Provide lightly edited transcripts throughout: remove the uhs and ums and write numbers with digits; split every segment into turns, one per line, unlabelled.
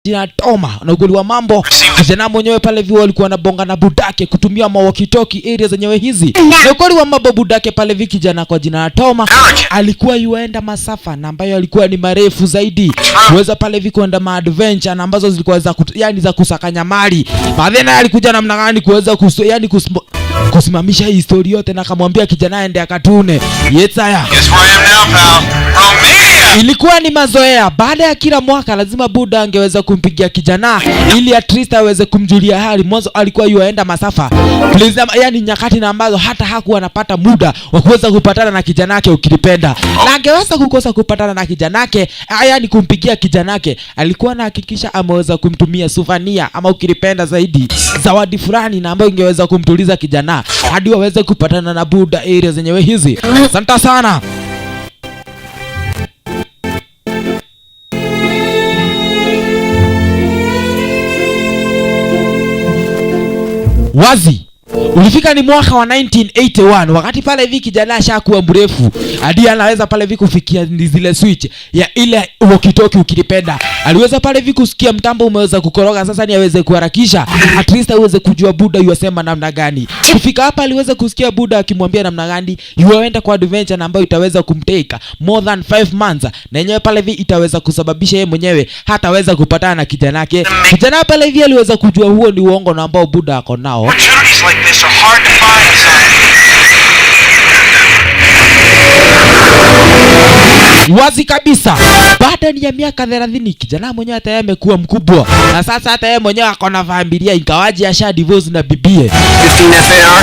jina Toma. Na ukweli wa mambo, kijana mwenyewe pale hivi walikuwa wanabonga na budake kutumia walkie-talkie area zenyewe hizi. Na ukweli wa mambo, budake pale hivi kijana kwa jina Toma alikuwa yuaenda masafa na ambayo alikuwa ni marefu zaidi. Kuweza pale hivi kuenda ma-adventure na ambazo zilikuwa za za kusakanya mali. Baadaye naye alikuja namna gani kuweza kusimamisha hii story yote, na akamwambia kijana aende akatune. Yetsaya. Ilikuwa ni mazoea. Baada ya kila mwaka lazima buda angeweza kumpigia kijana ili at least aweze kumjulia hali. Mwanzo alikuwa yuaenda masafa. Yani nyakati na ambazo hata hakuwa anapata muda wa kuweza kupatana na kijana yake ukilipenda. Na angeweza kukosa kupatana na kijana yake, yani kumpigia kijana yake, alikuwa anahakikisha ameweza kumtumia souvenir ama ukilipenda zaidi zawadi fulani na ambayo ingeweza kumtuliza kijana hadi waweze kupatana na buda area zenyewe hizi. Asante sana. Wazi ulifika ni mwaka wa 1981 wakati pale hivi kijana ashakuwa mrefu hadi anaweza pale hivi kufikia zile switch ya ile walkie-talkie ukilipenda. Aliweza pale hivi kusikia mtambo umeweza kukoroga, sasa ni aweze kuharakisha at least aweze kujua buda yusema namna gani. Kufika hapa aliweza kusikia buda akimwambia namna gani yuaenda kwa adventure na ambayo itaweza kumteka more than 5 months, na yenyewe pale hivi itaweza kusababisha yeye mwenyewe hataweza kupatana na kijana yake. Kijana pale hivi aliweza kujua huo ni uongo na ambao buda ako nao.
These are hard to find,
Wazi kabisa. Baada ya miaka 30 kijana mwenyewe hata yeye amekuwa mkubwa, na sasa hata yeye mwenyewe ako na familia, ingawaje asha divorce na bibie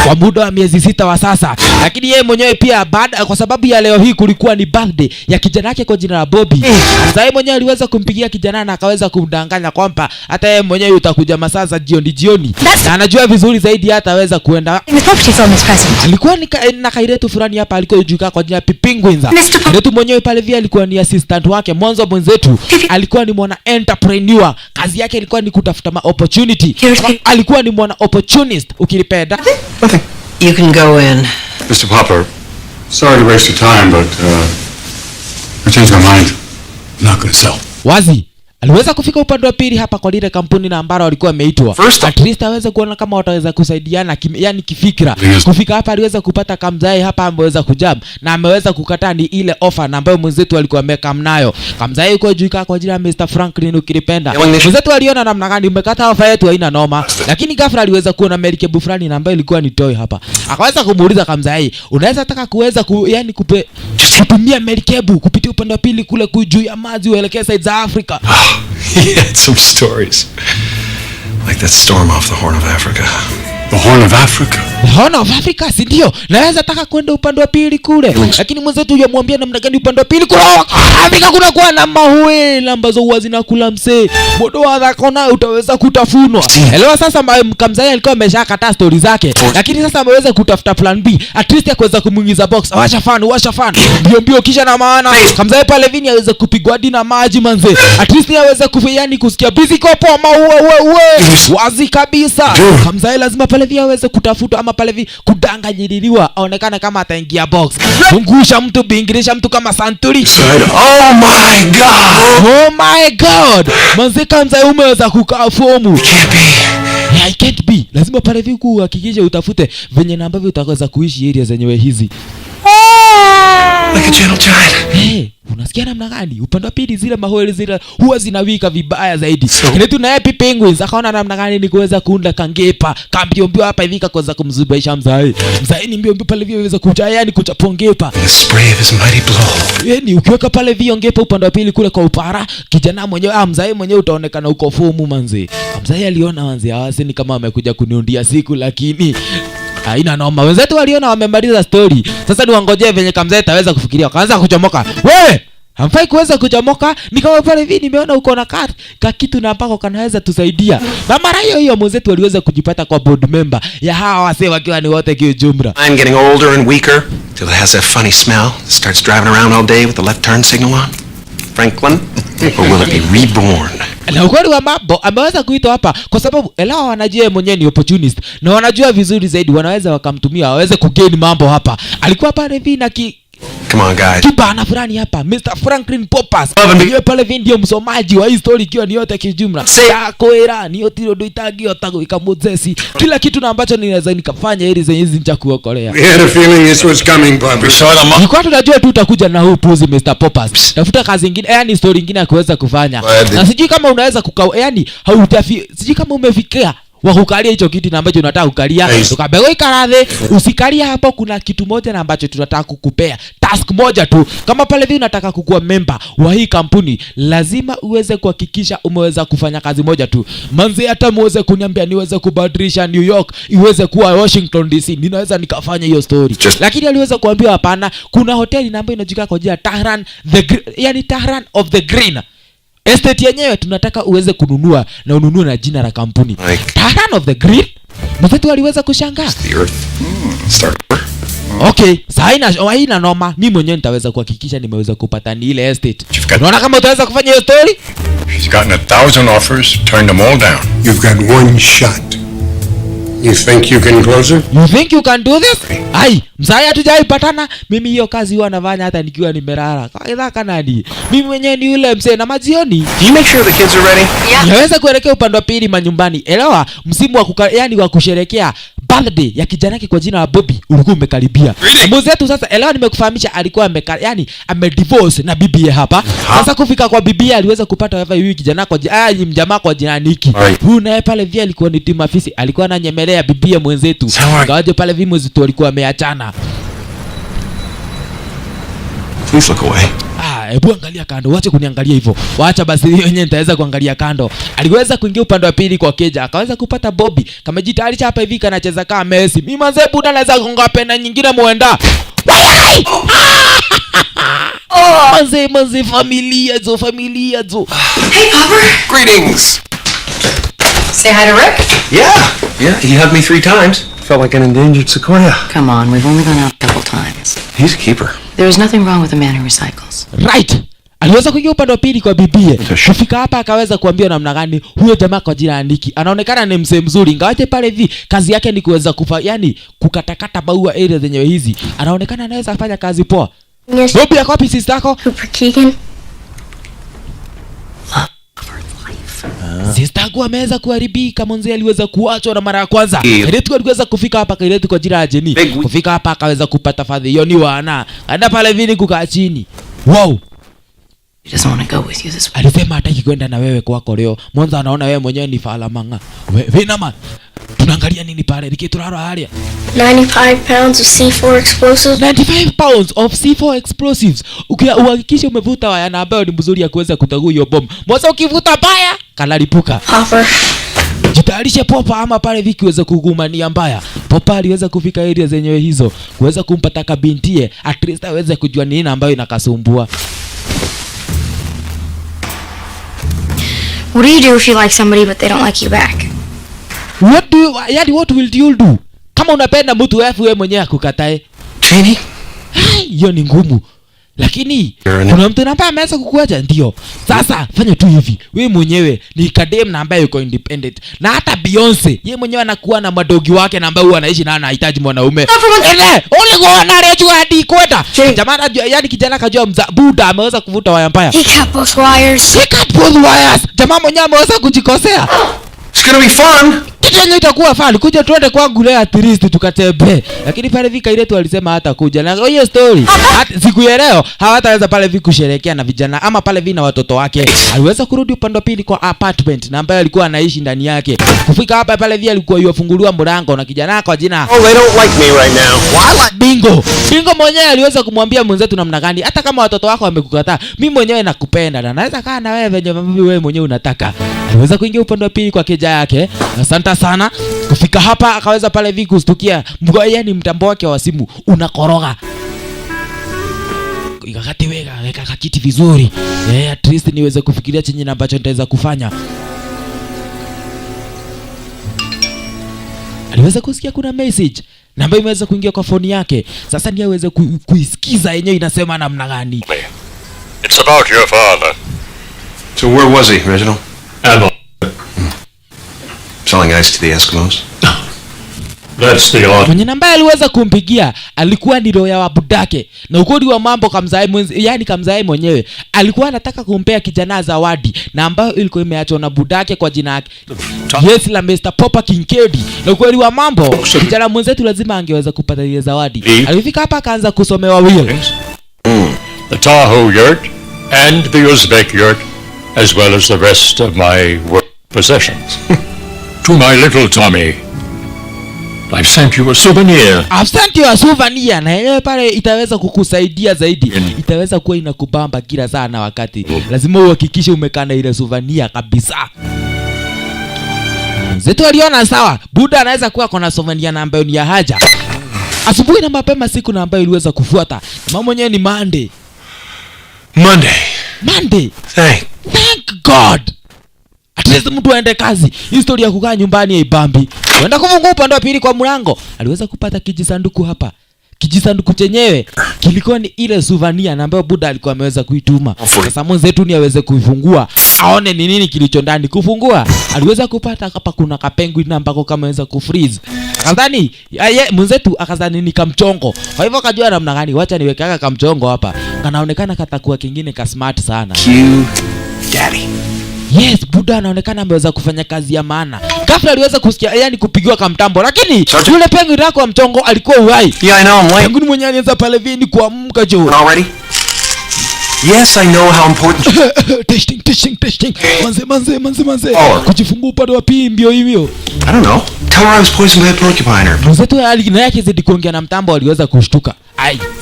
kwa muda wa miezi 6 wa sasa. Lakini yeye mwenyewe pia baada, kwa sababu ya leo hii kulikuwa ni birthday ya kijana yake kwa jina la Bobby. Sasa yeye mwenyewe aliweza kumpigia kijana na akaweza kumdanganya kwamba hata yeye mwenyewe utakuja masaa za jioni. Na anajua vizuri zaidi hata aweza kuenda. Alikuwa na kairetu fulani hapa alikuwa yujuka kwa jina Pipingwinza. Ndio mwenyewe pale vile alikuwa ni assistant wake. Mwanzo mwenzetu alikuwa ni mwana entrepreneur. Kazi yake ilikuwa ni kutafuta opportunity. Alikuwa ni mwana opportunist ukilipenda.
You can go in.
Mr. Popper, sorry to waste your time, but I changed my mind. I'm not going to sell.
Wazi aliweza kufika upande wa pili hapa kwa ile kampuni na ambaro walikuwa wameitwa. At least aweze kuona kama wataweza kusaidiana yani kifikra. Kufika hapa aliweza kupata Kamzai hapa ameweza kujam na ameweza kukataa ni ile offer na ambayo mwenzetu alikuwa ameka mnayo. Kamzai yuko juu kwa jina Mr. Franklin ukilipenda. Mwenzetu aliona namna gani umekata offer yetu haina noma. Lakini ghafla aliweza kuona merikebu fulani na ambayo ilikuwa ni toy hapa. Akaweza kumuuliza Kamzai, unaweza taka kuweza yani kutumia merikebu kupitia upande wa pili kule juu ya maji uelekea side za Afrika.
He had some stories. Like that storm off the Horn of Africa.
The Horn of Africa?
The Horn of Africa, si ndio? Naweza taka kwenda upande wa pili kule. Lakini mwenzetu yamwambia namna gani upande wa pili kule? Afrika kuna kuwa na mahuela ambazo huwa zinakula msee. Modo wa dhakona utaweza kutafunwa. Elewa sasa Kamzai alikuwa ameshakataa story zake. Lakini sasa ameweza kutafuta plan B. At least akaweza kumuingiza box. Washa fan. Mbio kisha na maana. Kamzai pale vini aweze kupigwa hadi na maji manze. At least aweze kufanyani kusikia busy kopo mawe. Wazi kabisa. Kamzai lazima pale vile aweze kutafuta ama pale vile kudanganyiliwa aonekane kama ataingia box. Fungusha mtu bingirisha mtu kama Santuri.
Oh my god.
Manze Kamzai umeweza kukaa fomu. I can't be. Lazima pale vile kuhakikisha utafute venye na ambavyo utaweza kuishi area zenyewe hizi.
Like a gentle giant.
Unasikia namna gani? Upande wa pili zile mahoeli zile huwa zinawika vibaya zaidi. Kile tu na Happy Penguins akaona namna gani ni kuweza kuunda kangepa. Kambio hapa hivi kakoza kumzubaisha Mzai. Mzai ni mbio pale vile waweza kuja yani kuchapongepa.
The spray of his mighty blow.
Yani ukiweka pale viongepa upande wa pili kule kwa upara, kijana mwenyewe Mzai mwenyewe utaonekana uko fomu manzi. Mzai aliona manzi hawasi ni kama amekuja kuniundia siku, lakini haina noma. Wenzetu waliona wamemaliza story. Sasa ni wangojee venye Kamzai ataweza kufikiria. Kaanza kuchomoka. Wewe hamfai kuweza kuchomoka. Ni kama pale hivi nimeona uko na kitu na ambako kanaweza tusaidia. Na mara hiyo mwenzetu waliweza kujipata kwa board member ya hawa wasee wakiwa ni wote kiujumla.
I'm getting older and weaker till it has that funny smell. Starts driving around all day with the left turn signal on. Franklin, or will it be reborn?
Na ukweli wa mambo ameweza kuitwa hapa kwa sababu elewa wanajua mwenyewe ni opportunist na wanajua vizuri zaidi wanaweza wakamtumia waweze kugain mambo hapa. Alikuwa pale hivi na
Come on, guys.
kibana fulani hapa, Mr. Franklin Poppers
Baba,
yeye pale hivi ndio msomaji wa hii story ikiwa ni yote kijumla. Yakwera ni otiro ndo itagio gwika Mozesi, kila kitu na ambacho ninaweza nikafanya ili zenye hizi nja kuokolea.
We had a feeling this was coming, Bob. We saw them.
Nilikuwa tunajua tu utakuja na huu puzi Mr. Poppers. Tafuta kazi nyingine, yani story nyingine ya kuweza kufanya. Na sijui kama unaweza yani sijui kama umefikia wa kukalia hicho kitu na ambacho unataka kukalia. Tukabego ikaradhe, usikalia hapo, kuna kitu moja na ambacho tunataka kukupea. Task moja tu. Kama pale hivi unataka kukuwa member wa hii kampuni, lazima uweze kuhakikisha umeweza kufanya kazi moja tu. Manzi hata muweze kuniambia niweze kubadilisha New York iweze kuwa Washington DC, ninaweza nikafanya hiyo story. Lakini aliweza kuambiwa hapana, kuna hoteli na ambayo inajulikana kwa jina Tehran Tehran of the Green. Estate yenyewe tunataka uweze kununua na ununue na jina la kampuni. Tehran of the Green. Mfetu aliweza kushangaa. Okay, haina noma. Mimi mwenyewe nitaweza kuhakikisha nimeweza kupata ni ile estate. Unaona kama utaweza kufanya hiyo story?
She's gotten 1,000 offers, turned them all down. You've got one shot. You think you can close it?
You think you can do this? Ai, msaya tujaipatana. Mimi hiyo kazi huwa nafanya hata nikiwa nimelala. Kaida kanani. Mimi mwenyewe ni yule mzee na majioni.
Do you make sure the kids are ready?
Yeah.
Naweza kuelekea upande wa pili manyumbani. Elewa, msimu wa wa kusherekea birthday ya kijana kwa jina la Bobby ulikuwa umekaribia. Mzee wetu sasa, elewa, nimekufahamisha alikuwa amedivorce na bibi hapa. Sasa kufika kwa bibi aliweza kupata wife huyu kijana kwa mjamaa kwa jina Niki. Huyu naye pale vile alikuwa ni timu afisi, alikuwa ananyemelea bibi mwenzetu. Kawaje pale vile mwenzetu alikuwa ameachana.
Please look away.
Hebu angalia kando, wacha kuniangalia hivyo. Wacha basi yenyewe nitaweza kuangalia kando. Aliweza kuingia upande wa pili kwa keja, akaweza kupata Bobby. Kama jitayarisha hapa hivi kanacheza kama Messi. Mimi manze buda naweza kunga pena nyingine muenda. Manze familia zo.
Hey, Papa.
Greetings.
Say hi to Rick.
Yeah, he hugged me 3 times. Felt like an endangered sequoia.
Come on, we've only gone out a couple times.
He's a keeper.
There is nothing wrong with a man who recycles.
Right. Aliweza kuingia upande wa pili kwa bibie. Kufika hapa akaweza kuambia namna gani huyo jamaa kwa jina Niki anaonekana ni mzee mzuri, ingawaje pale hivi kazi yake ni kuweza kukatakata maua area zenyewe hizi. Anaonekana anaweza kufanya kazi poa.
Yes.
Bobby yako wapi sister yako?
Cooper Keegan.
Sister yako ameweza kuharibika, mzee aliweza kuachwa na mara ya kwanza. Ile aliweza kufika hapa ile kwa jina la Jenny. Kufika hapa akaweza kupata fadhi hiyo ni wana. Anda pale vini kukaa chini. Wow.
He doesn't want to go with you this week.
Alisema hataki kwenda na wewe kwako leo. Mwanzo anaona wewe mwenyewe ni fala manga. Vina man. Tunaangalia nini pale? Nikituraro halia.
95 pounds of C4 explosives.
95 pounds of C4 explosives. Uhakikishe umevuta waya na ambayo ni mzuri ya kuweza kutagua hiyo bomu. Mwanzo ukivuta baya kanalipuka.
Popper.
Jitayarishe Popa ama pale vikiweza kugumania mbaya. Popa aliweza kufika area zenyewe hizo kuweza kumpata kabintie, at least aweze kujua nini ambayo inakasumbua.
What do you do if you like somebody but they don't like you back?
What will you do? Kama unapenda mtu wewe mwenyewe akukatae.
Cheney?
Hiyo ni ngumu. Lakini kuna mtu ambaye ameweza kukuacha ndio. Sasa fanya tu hivi. Wewe mwenyewe ni kadem na ambaye yuko independent. Na hata Beyonce, yeye mwenyewe anakuwa na madogi wake na ambaye anaishi na anahitaji mwanaume. Ole gona rejo hadi kwenda. Jamaa yani kijana kajua Buda ameweza kuvuta waya mbaya.
He cut both wires.
Jamaa mwenyewe ameweza kujikosea.
It's gonna be fun.
Kitu itakuwa fun. Kuja tuende kwangu leo at least tukatembee. Lakini pale vika ile tu alisema hata kuja. Na hiyo story siku ya leo hawataweza pale vika kusherehekea na vijana ama pale vina watoto wake. Aliweza kurudi upande wa pili kwa apartment na ambaye alikuwa anaishi ndani yake. Kufika hapa pale vile alikuwa yufunguliwa mlango na kijana kwa jina
Oh, they don't like me right now.
Bingo mwenyewe aliweza kumwambia mwenzetu namna gani, hata kama watoto wako wamekukataa, mimi mwenyewe nakupenda na naweza kaa na wewe venye wewe mwenyewe unataka. Aliweza kuingia upande wa pili kwa keja yake. Asante sana. Kufika hapa akaweza pale hivi kustukia yani mtambo wake wa simu unakoroga. Ikakati weka kiti vizuri. At least niweze kufikiria chenye ambacho nitaweza kufanya. Aliweza kusikia kuna message na ambayo imeweza kuingia kwa phone yake. Sasa ni aweze kuisikiza yenyewe inasema namna gani.
It's about your father.
So where was he, Reginald? Selling ice to the Eskimos.
That's the odd.
Mwenye namba aliweza kumpigia alikuwa ni roya wa budake, na ukweli wa mambo kamzae yani kamzae mwenyewe alikuwa anataka kumpea kijana zawadi na ambayo ilikuwa imeachwa na budake kwa jina yake. Yes, la Mr. Popper Kinkedi. Na ukweli wa mambo kijana mwenzetu lazima angeweza kupata ile zawadi. Alifika hapa akaanza kusomewa will.
The Tahoe yurt and the Uzbek yurt, as well as the rest of my work possessions. To my little Tommy, I've sent you a souvenir.
I've sent you a souvenir. Na yenyewe pale itaweza kukusaidia zaidi. Itaweza kuwa inakubamba kila saa na wakati. Lazima uhakikishe umekana ile souvenir kabisa. Zetu aliona sawa. Buda anaweza kuwa kuna souvenir na ambayo ni ya haja. Asubuhi na mapema siku na ambayo iliweza kufuata. Mama mwenyewe ni Monday. Thank God. At least mtu aende kazi. Historia ya kukaa nyumbani ya ibambi. Wenda kufungua upande wa pili kwa mlango. Aliweza kupata kijisanduku hapa. Kijisanduku chenyewe kilikuwa ni ile souvenir ambayo Buda alikuwa ameweza kuituma. Sasa mwenzetu ni aweze kuifungua aone ni nini kilicho ndani. Kufungua aliweza kupata hapa kuna kapenguin ambako kameweza kufreeze. Akadhani mwenzetu akadhani ni kamchongo. Kwa hivyo akajua namna gani, wacha niweke kaka kamchongo hapa. Kanaonekana katakuwa kingine ka smart sana.
Daddy.
Yes, Buda anaonekana ameweza kufanya kazi ya maana. Ghafla aliweza kusikia yani kupigiwa kamtambo, lakini yule penguin wako wa mchongo alikuwa uhai.
Yeah, I know, I'm late.
Penguin mwenyewe alianza pale vini kuamka jo.
Already? Yes, I know how important.
testing. Manze. Kujifungua upande wa pili mbio hivyo.
I don't know. Tell her I was poisoned by a porcupine.
Mzetu alina yake zidi kuongea na mtambo aliweza kushtuka.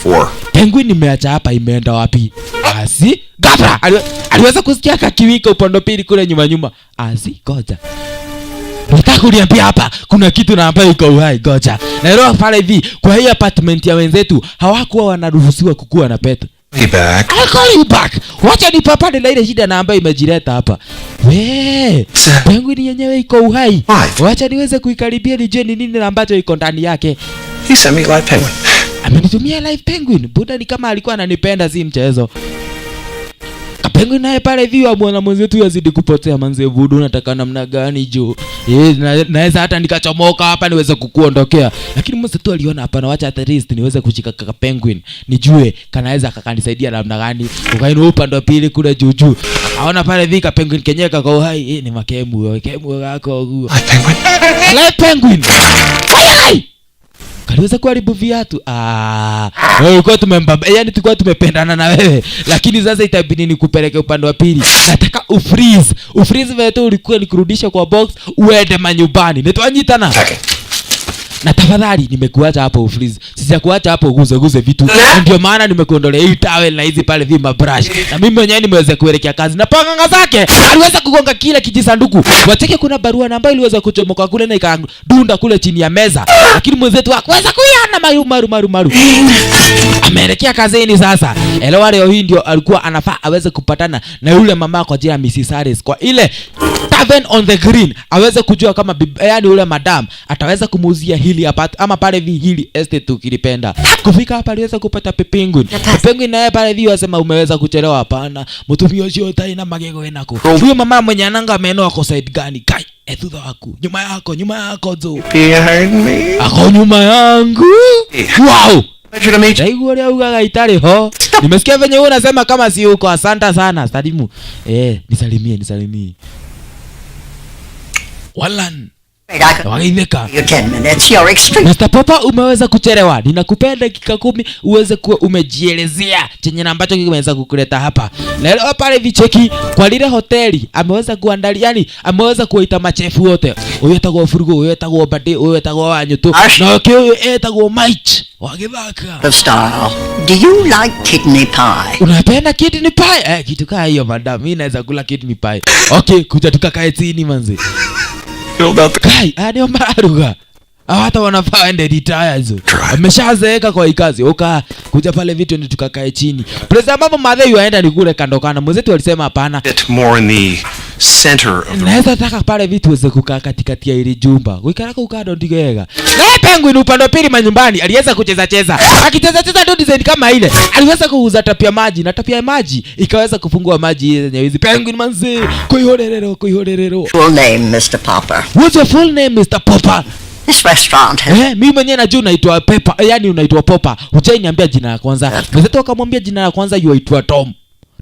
4.
Penguin nimeacha hapa imeenda wapi? Asi? Ghafla aliweza kusikia kakiwika upande wa pili kule nyuma. Asi, goja. Nataka kuniambia hapa kuna kitu na ambayo iko uhai, goja. Na leo pale hivi kwa hii apartment ya wenzetu hawakuwa wanaruhusiwa kukua na pet.
Be back.
I'll call you back. Wacha nipapane na ile shida na ambayo imejileta hapa. Penguin yenyewe iko uhai. Wacha niweze kuikaribia nijue ni nini ambacho iko ndani yake.
He sent me live penguin.
Amenitumia live penguin. Buda ni kama alikuwa ananipenda, si mchezo. Penguin naye pale hivi wa bwana mwenzetu yazidi kupotea. Manze Buda unataka namna gani jo? Naweza hata nikachomoka hapa niweze kukuondokea. Lakini mwenzetu aliona hapana, wacha at least niweze kushika kaka penguin. Nijue kanaweza kakanisaidia namna gani. Ukaino upande wa pili kule juu. Aona pale hivi penguin kenyewe kako hai. Ni makemu yako huo. Live penguin. Ai! Kaliweza kuharibu viatu. Wewe uko tumembamba. Yani tulikuwa tumependana na wewe. Lakini sasa itabidi nikupeleke upande wa pili. Nataka ufreeze. Ufreeze vetu ulikuwa nikurudisha kwa box uende manyumbani. Nitwanyitana.
Okay.
Na tafadhali nimekuacha hapo ufreeze. Sijakuacha hapo guze vitu. Ndio maana nimekuondolea hii towel na hizi pale vima brush. Na mimi mwenyewe nimeweza kuelekea kazi. Na panga zake aliweza kugonga kile kijisanduku. Wateke kuna barua na ambayo iliweza kuchomoka kule na ikadunda kule chini ya meza. Lakini mwenzetu hakuweza kuiona maru. Ameelekea kazini sasa. Elewa leo hii ndio alikuwa anafaa aweze kupatana na yule mama kwa jina Mrs. Harris kwa ile Tavern on the Green. Aweze kujua kama yani yule madam ataweza kumuuzia hili apart ama pale hili estate ukilipenda. Kufika hapa aliweza kupata penguin. Penguin naye pale hivi wasema umeweza kuchelewa. Hapana, mtumio sio taina magego enako. Huyo mama mwenye ananga meno ako side gani? Kai etudha waku nyuma yako zo.
Behind me.
Ako nyuma yangu. Wow.
Pleasure to meet you.
Daigu leo ugaga itali ho. Nimesikia venye wewe unasema kama si uko. Asante sana. Salimu. Nisalimie. Wallan. Waidheka.
You 10 minutes, you're extreme.
Mr. Popper umeweza kuchelewa. Ninakupenda dakika 10 uweze kuwa umejielezea chenye ambacho kimeweza kukuleta hapa. Leo pale vicheki kwa lile hoteli ameweza kuandalia, yani ameweza kuita machefu wote. Huyo etagwo Furugo, huyo etagwo Bade, huyo etagwo Wanyutu. Na huyo etagwo Mike. Wagithaka.
Of style. Do you like kidney pie?
Unapenda kidney pie? Kitu kama hiyo madam, mimi naweza kula kidney pie. Okay, kuja tukakae chini manzi. Kai, ndio maruga. Hata wanafaa ende retire hizo. Ameshazeeka kwa hii kazi. Kuja pale vitu ndio tukakae chini. President mama madhe yuaenda ni kule kandokana. Mwenzetu alisema hapana.
Bit more in the center of the
Naweza taka pale vitu weze kukaa katikati ya ile jumba. Ukikaraka ukado ndigega. Na penguin upande pili manyumbani aliweza kucheza. Akicheza ndio design kama ile. Aliweza kuuza tapia maji na tapia maji ikaweza kufungua maji yenye hizi penguin manzi. Kuihorerero.
Full name, Mr. Popper.
What's your full name, Mr. Popper?
This restaurant has...
mimi mwenyewe najua unaitwa Pepper, yani unaitwa Popper. Hujai niambia jina la kwanza. Mwenzetu akamwambia jina la kwanza yuaitwa Tom.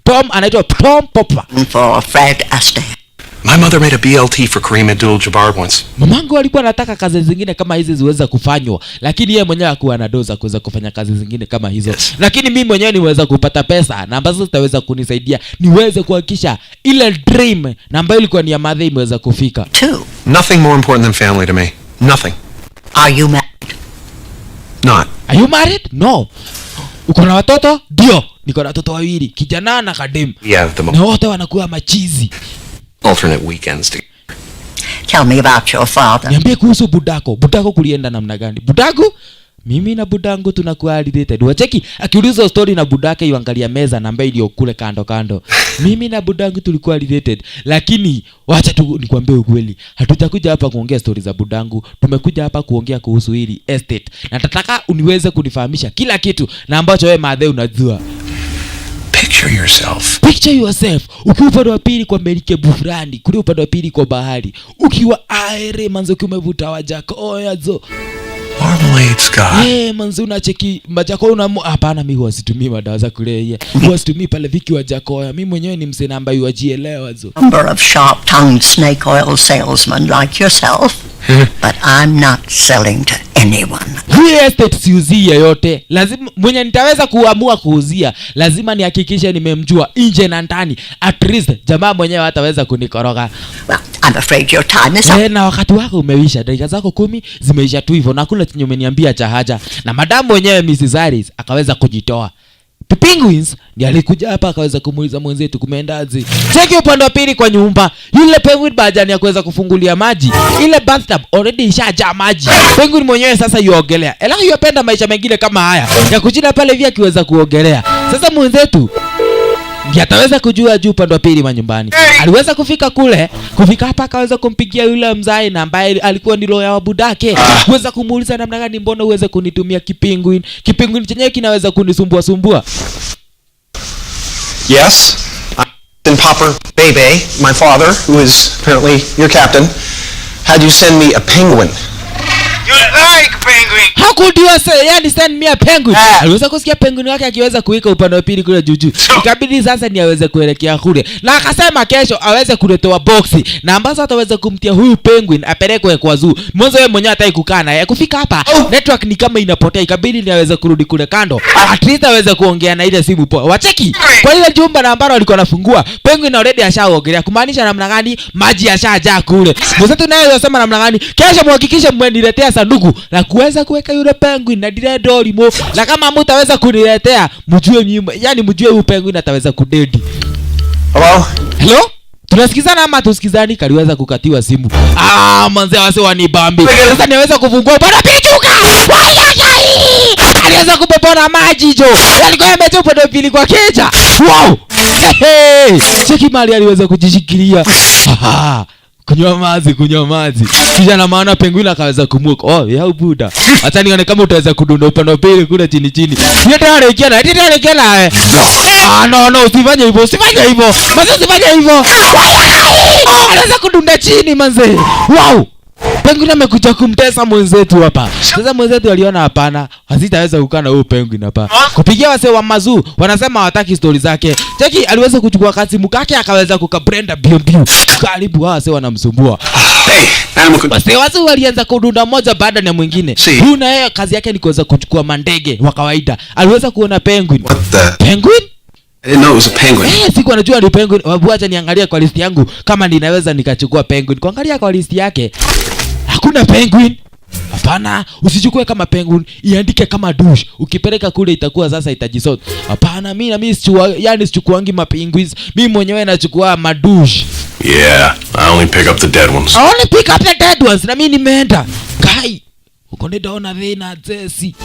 Tom anaitwa Tom Popper.
For Fred Astaire.
My mother made a BLT for Kareem Abdul-Jabbar once.
Mamangu alikuwa anataka kazi zingine kama hizi ziweza kufanywa, lakini yeye mwenyewe hakuwa na doza kuweza kufanya kazi zingine kama hizo. Yes. Lakini mimi mwenyewe niweza kupata pesa na ambazo zitaweza kunisaidia niweze kuhakikisha ile dream na ambayo ilikuwa ni ya mother imeweza kufika.
Nothing more important than family to me. Nothing.
Are you married?
Not.
Are you married? No. Uko na watoto? Ndio. Niko na watoto wawili, kijana na kadem.
Yeah,
na wote wanakuwa machizi.
Alternate weekends together.
Tell me about your father.
Niambie kuhusu budako. Budako kulienda namna gani? Budako? Mimi na budangu tunakuwa related. Wacheki akiuliza story na budake yuangalia meza na ambaye iliyo kule kando kando. Mimi na budangu tulikuwa related. Lakini wacha tu nikwambie ukweli. Hatutakuja hapa kuongea story za budangu. Tumekuja hapa kuongea kuhusu hili estate. Na nataka uniweze kunifahamisha kila kitu na ambacho wewe madhe unajua.
Picture yourself.
Picture yourself. Ukiwa upande wa pili kwa Melike Bufrani, kule upande wa pili kwa bahari. Ukiwa aere manzo umevuta Wajakoya zo.
Marmalade Scott.
Manzo unacheki Wajakoya una hapana, mimi huwa situmii madawa za kulevya. Huwa situmii pale Viki Wajakoya. Mimi mwenyewe ni msee ambaye wajielewa zo.
Number of sharp-tongued snake oil salesmen like yourself. But I'm not selling to anyone.
Hii estate siuzia yote. Lazima mwenye nitaweza kuamua kuuzia, lazima nihakikishe nimemjua nje na ndani. At least jamaa mwenyewe hataweza kunikoroga.
Well, I'm afraid your time is up.
Na wakati wako umeisha. Dakika zako 10 zimeisha tu hivyo na hakuna chenye umeniambia cha haja. Na madamu mwenyewe Mrs. Harris akaweza kujitoa. Penguins ndiye alikuja hapa akaweza kumuuliza mwenzetu kumeendaje. Cheki upande wa pili kwa nyumba. Yule penguin bajani ya kuweza kufungulia maji. Ile bathtub already ishajaa maji. Penguin mwenyewe sasa yuogelea. Ela yupenda maisha mengine kama haya ya kuchina pale vya kiweza kuogelea. Sasa mwenzetu ndiye ataweza kujua juu upande wa pili manyumbani. Aliweza kufika kule, kufika hapa akaweza kumpigia yule mzai na ambaye alikuwa ni lawyer wa budake. Kuweza kumuuliza namna gani mbona uweze kunitumia kipinguin. Kipinguin chenyewe kinaweza kunisumbua sumbua.
Yes. Then Popper Bebe, my father, who is apparently your captain, had you send me a penguin.
You like penguin?
How could you say, yani send me a penguin? Aliweza kusikia penguin wake akiweza kuweka upande wa pili kule juju. Ikabidi sasa ni aweze kuelekea kule. Na akasema kesho aweze kuletewa boxi na ambazo ataweza kumtia huyu penguin apelekwe kwa zoo. Mwanzo yeye mwenyewe hataki kukaa naye. Kufika hapa network ni kama inapotea. Ikabidi ni aweze kurudi kule kando. At least aweze kuongea na ile simu poa. Wacheki. Kwa ile jumba na ambalo alikuwa anafungua, penguin already ashaogelea. Kumaanisha namna gani maji yashajaa kule. Mwenzetu naye anasema namna gani kesho muhakikishe mmeniletea sanduku la kuweza kuweka yule penguin na dire doli mo. Na kama mtaweza kuniletea mjue mimi, yani mjue huyu penguin ataweza kudedi. Hello? Tunasikizana ama tusikizani? Kaliweza kukatiwa simu. Manze wase wanibambi. Sasa niweza kufungua bwana pichuka. Aliweza kupepona maji jo. Alikuwa ametupa ndo pili kwa keja. Wow. Cheki mali aliweza kujishikilia. Kunywa maji. Kisha na maana penguin akaweza kumuka. Ya buda. Acha nione kama utaweza kudunda upande wa pili kule chini. Ndio tayari. No, usifanye hivyo. Manze usifanye hivyo. Anaweza kudunda chini manze. Wow. Penguin amekuja kumtesa mwenzetu hapa. Sasa mwenzetu aliona hapana, hazitaweza kukaa na huyo penguin hapa. Kupigia wase wa mazuu, wanasema hawataki story zake. Cheki aliweza kuchukua kazi mkake akaweza kukabrenda bio. Karibu wase wanamsumbua. Wase wazuu walianza kudunda moja baada ya mwingine. Huyu na yeye kazi yake ni kuweza kuchukua mandege wa kawaida. Aliweza kuona penguin. Penguin?
I didn't know it was a penguin.
Siku anajua ni penguin. Wacha niangalia kwa list yangu kama ninaweza nikachukua penguin. Kuangalia kwa list yake hakuna penguin. Hapana, usichukue kama penguin, iandike kama douche. Ukipeleka kule itakuwa sasa itajisort. Hapana, mimi sichukuangi mapenguins. Mimi mwenyewe nachukua madouche.
Yeah, I only pick up the dead ones.
I only pick up the dead ones. Na mimi nimeenda. Kai, uko ndaona thina Jesse.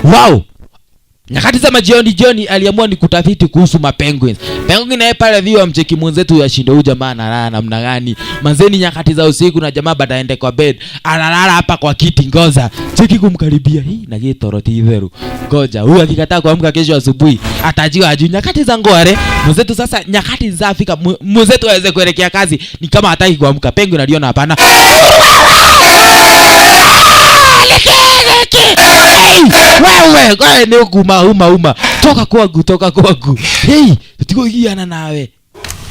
Wow. Nyakati za majioni aliamua ni kutafiti kuhusu mapenguins. Penguin naye pale vio mcheki mwenzetu yashinda huyu jamaa analala namna gani. Manzeni nyakati za usiku na jamaa baada aende kwa bed. Analala hapa kwa kiti ngoza. Cheki kumkaribia. Hii na gitoro titheru. Ngoja huyu akikataa kuamka kesho asubuhi atajiwa ajui nyakati za ngware. Mwenzetu sasa nyakati za Afrika mwenzetu aweze kuelekea kazi ni kama hataki kuamka. Penguin aliona hapana. Wewe kwa ni uma toka kwangu. Hey, tutiko hiana nawe.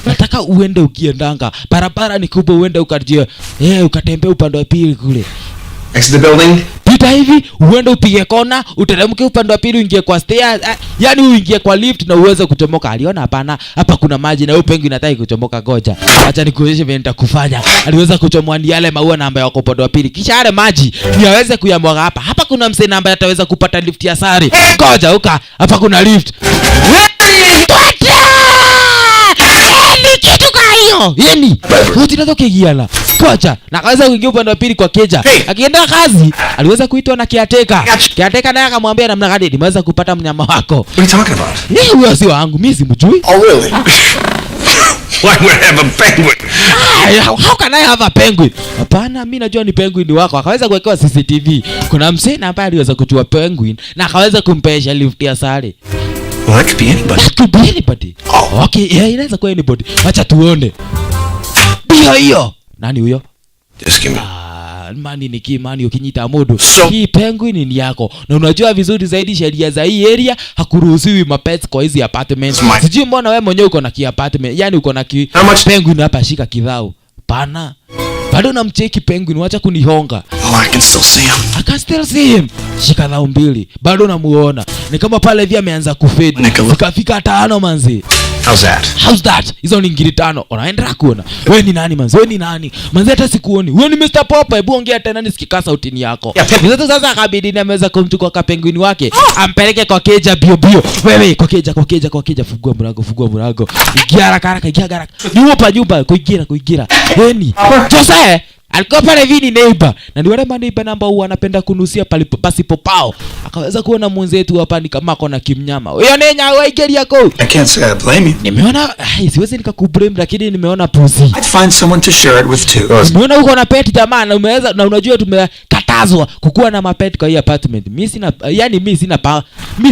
Nataka uende ukiendanga. Barabara ni kubwa uende ukajie. Ukatembea upande wa pili kule.
Exit the building.
Pita hivi, uende upige kona, uteremke upande wa pili uingie kwa stairs. Yaani uingie kwa lift na uweze kuchomoka. Aliona hapana, hapa kuna maji na Penguin inataka kuchomoka goja. Acha nikuonyeshe vile nitakufanya. Aliweza kuchomoa ni yale maua na ambaye wako upande wa pili. Kisha yale maji ni aweze kuyamwaga hapa. Hapa kuna msee na ambaye ataweza kupata lift ya sare. Goja uka, hapa kuna lift. Yeni, utinazo kigiana. Kocha, na kaweza kuingia upande wa pili kwa keja. Akienda kazi, aliweza kuitwa na kiateka. Kiateka naye akamwambia namna gani nimeweza kupata mnyama wako.
What are you talking about?
Huyo si wangu, mimi simjui.
Oh really? Why would I have a penguin?
How can I have a penguin? Hapana, mimi najua ni penguin wako. Akaweza kuwekewa CCTV. Kuna msee na ambaye aliweza kuchua penguin na akaweza kumpesha lift ya sare.
Well, that could be anybody.
That could be anybody. Oh, okay, yeah, inaweza kuwa anybody. Acha tuone. Hiyo. Nani huyo?
Just give me.
Mani ni kimani ukinyita modo. Hii penguin ni yako. Na unajua vizuri zaidi sheria za hii area hakuruhusiwi mapets kwa hizi apartments. Sijui mbona wewe mwenyewe uko na ki apartment. Yaani uko na ki penguin hapa shika kidhao. Pana. Bado namcheki penguin wacha kunihonga.
Oh, I can still see him.
I can still see him. Shika dhao mbili. Bado namuona. Ni kama pale hivi ameanza kufade. Fika 5 manzi.
How's that?
Hizo ni ngiri 5. Unaenda kuona. Wewe ni nani manzi? Wewe ni nani? Manzi hata sikuoni. Wewe ni Mr. Popeye. Hebu ongea tena nisikika sauti yako. Mzee sasa akabidi ni ameweza kumchukua kwa penguin wake. Ampeleke kwa keja bio. Wewe kwa keja fungua mlango. Ingia haraka. Nyumba kuingia. Nini? Jose alikuwa pale vini neighbor. Na ni wale neighbor namba huwa anapenda kunusia pasipo pao. Akaweza kuona mwenzetu hapa ni kama kona kimnyama. Huyo nenya waigeri yako.
I can't say I blame you.
Nimeona siwezi nikakublame lakini nimeona pusi.
I'd find someone to share it with too.
Nimeona uko na pet jamaa na umeweza na unajua tumekatazwa kukuwa na mapet kwa hii apartment. Mimi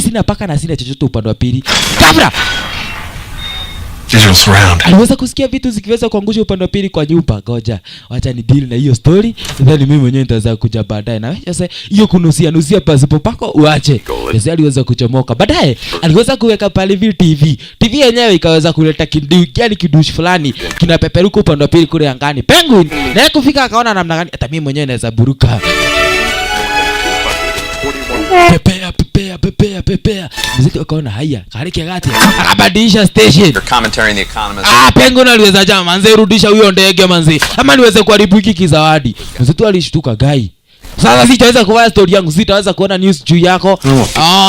sina paka na sina chochote upande wa pili. Kabla
Digital surround.
aliweza kusikia vitu zikiweza kuangusha upande wa pili kwa nyumba. Ngoja acha ni deal na hiyo story, then mimi mwenyewe nitaweza kuja baadaye. Na sasa hiyo kunusia pasipo pako uache. Sasa aliweza kuchomoka. Baadaye aliweza kuweka pale TV yenyewe ikaweza kuleta kidushi fulani kinapeperuka upande wa pili kule angani. Penguin naye kufika akaona namna gani hata mimi mwenyewe naweza buruka. Pepea. Mziki wakaona haya, karike gati. Akabadilisha station.
Commentary in the Economist.
Penguin aliweza jama manze rudisha huyo ndege manze. Ama niweze kuharibu hiki kizawadi. Mzee alishtuka gai. Sasa sitaweza kuwa story yangu, sitaweza kuona news juu yako.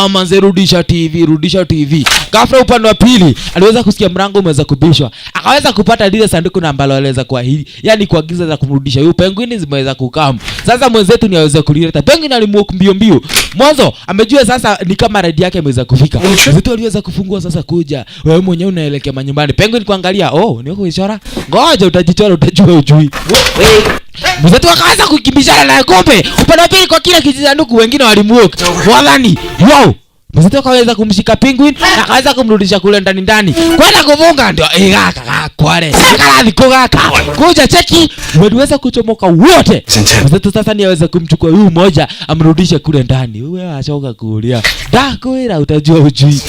Manze rudisha TV. Ghafla upande wa pili aliweza kusikia mlango umeweza kubishwa. Akaweza kupata lile sanduku na ambalo aliweza kuahidi. Yaani kuagiza za kumrudisha huyo penguin zimeweza kukam. Sasa mwenzetu ni aweze kulileta. Penguin alimuoku mbio. Mwanzo amejua sasa ni kama radi yake imeweza kufika. Mwenzetu aliweza kufungua sasa kuja. Wewe mwenyewe unaelekea manyumbani. Penguin kuangalia, ni wako ishara. Ngoja utajichora utajua ujui. Mwenzetu akaanza kukimbishana na kombe. Upande wa pili kwa kila kijisanduku wengine walimuoka. Wadhani, wow. Mwenzetu akaweza kumshika penguin na akaweza kumrudisha kule ndani. Kwenda kuvunga ndio kwale. Kalazi kugaka. Kuja cheki, waliweza kuchomoka wote. Mwenzetu sasa ni aweza kumchukua huyu mmoja amrudishe kule ndani. Wewe achoka kulia. Dakwira utajua ujui.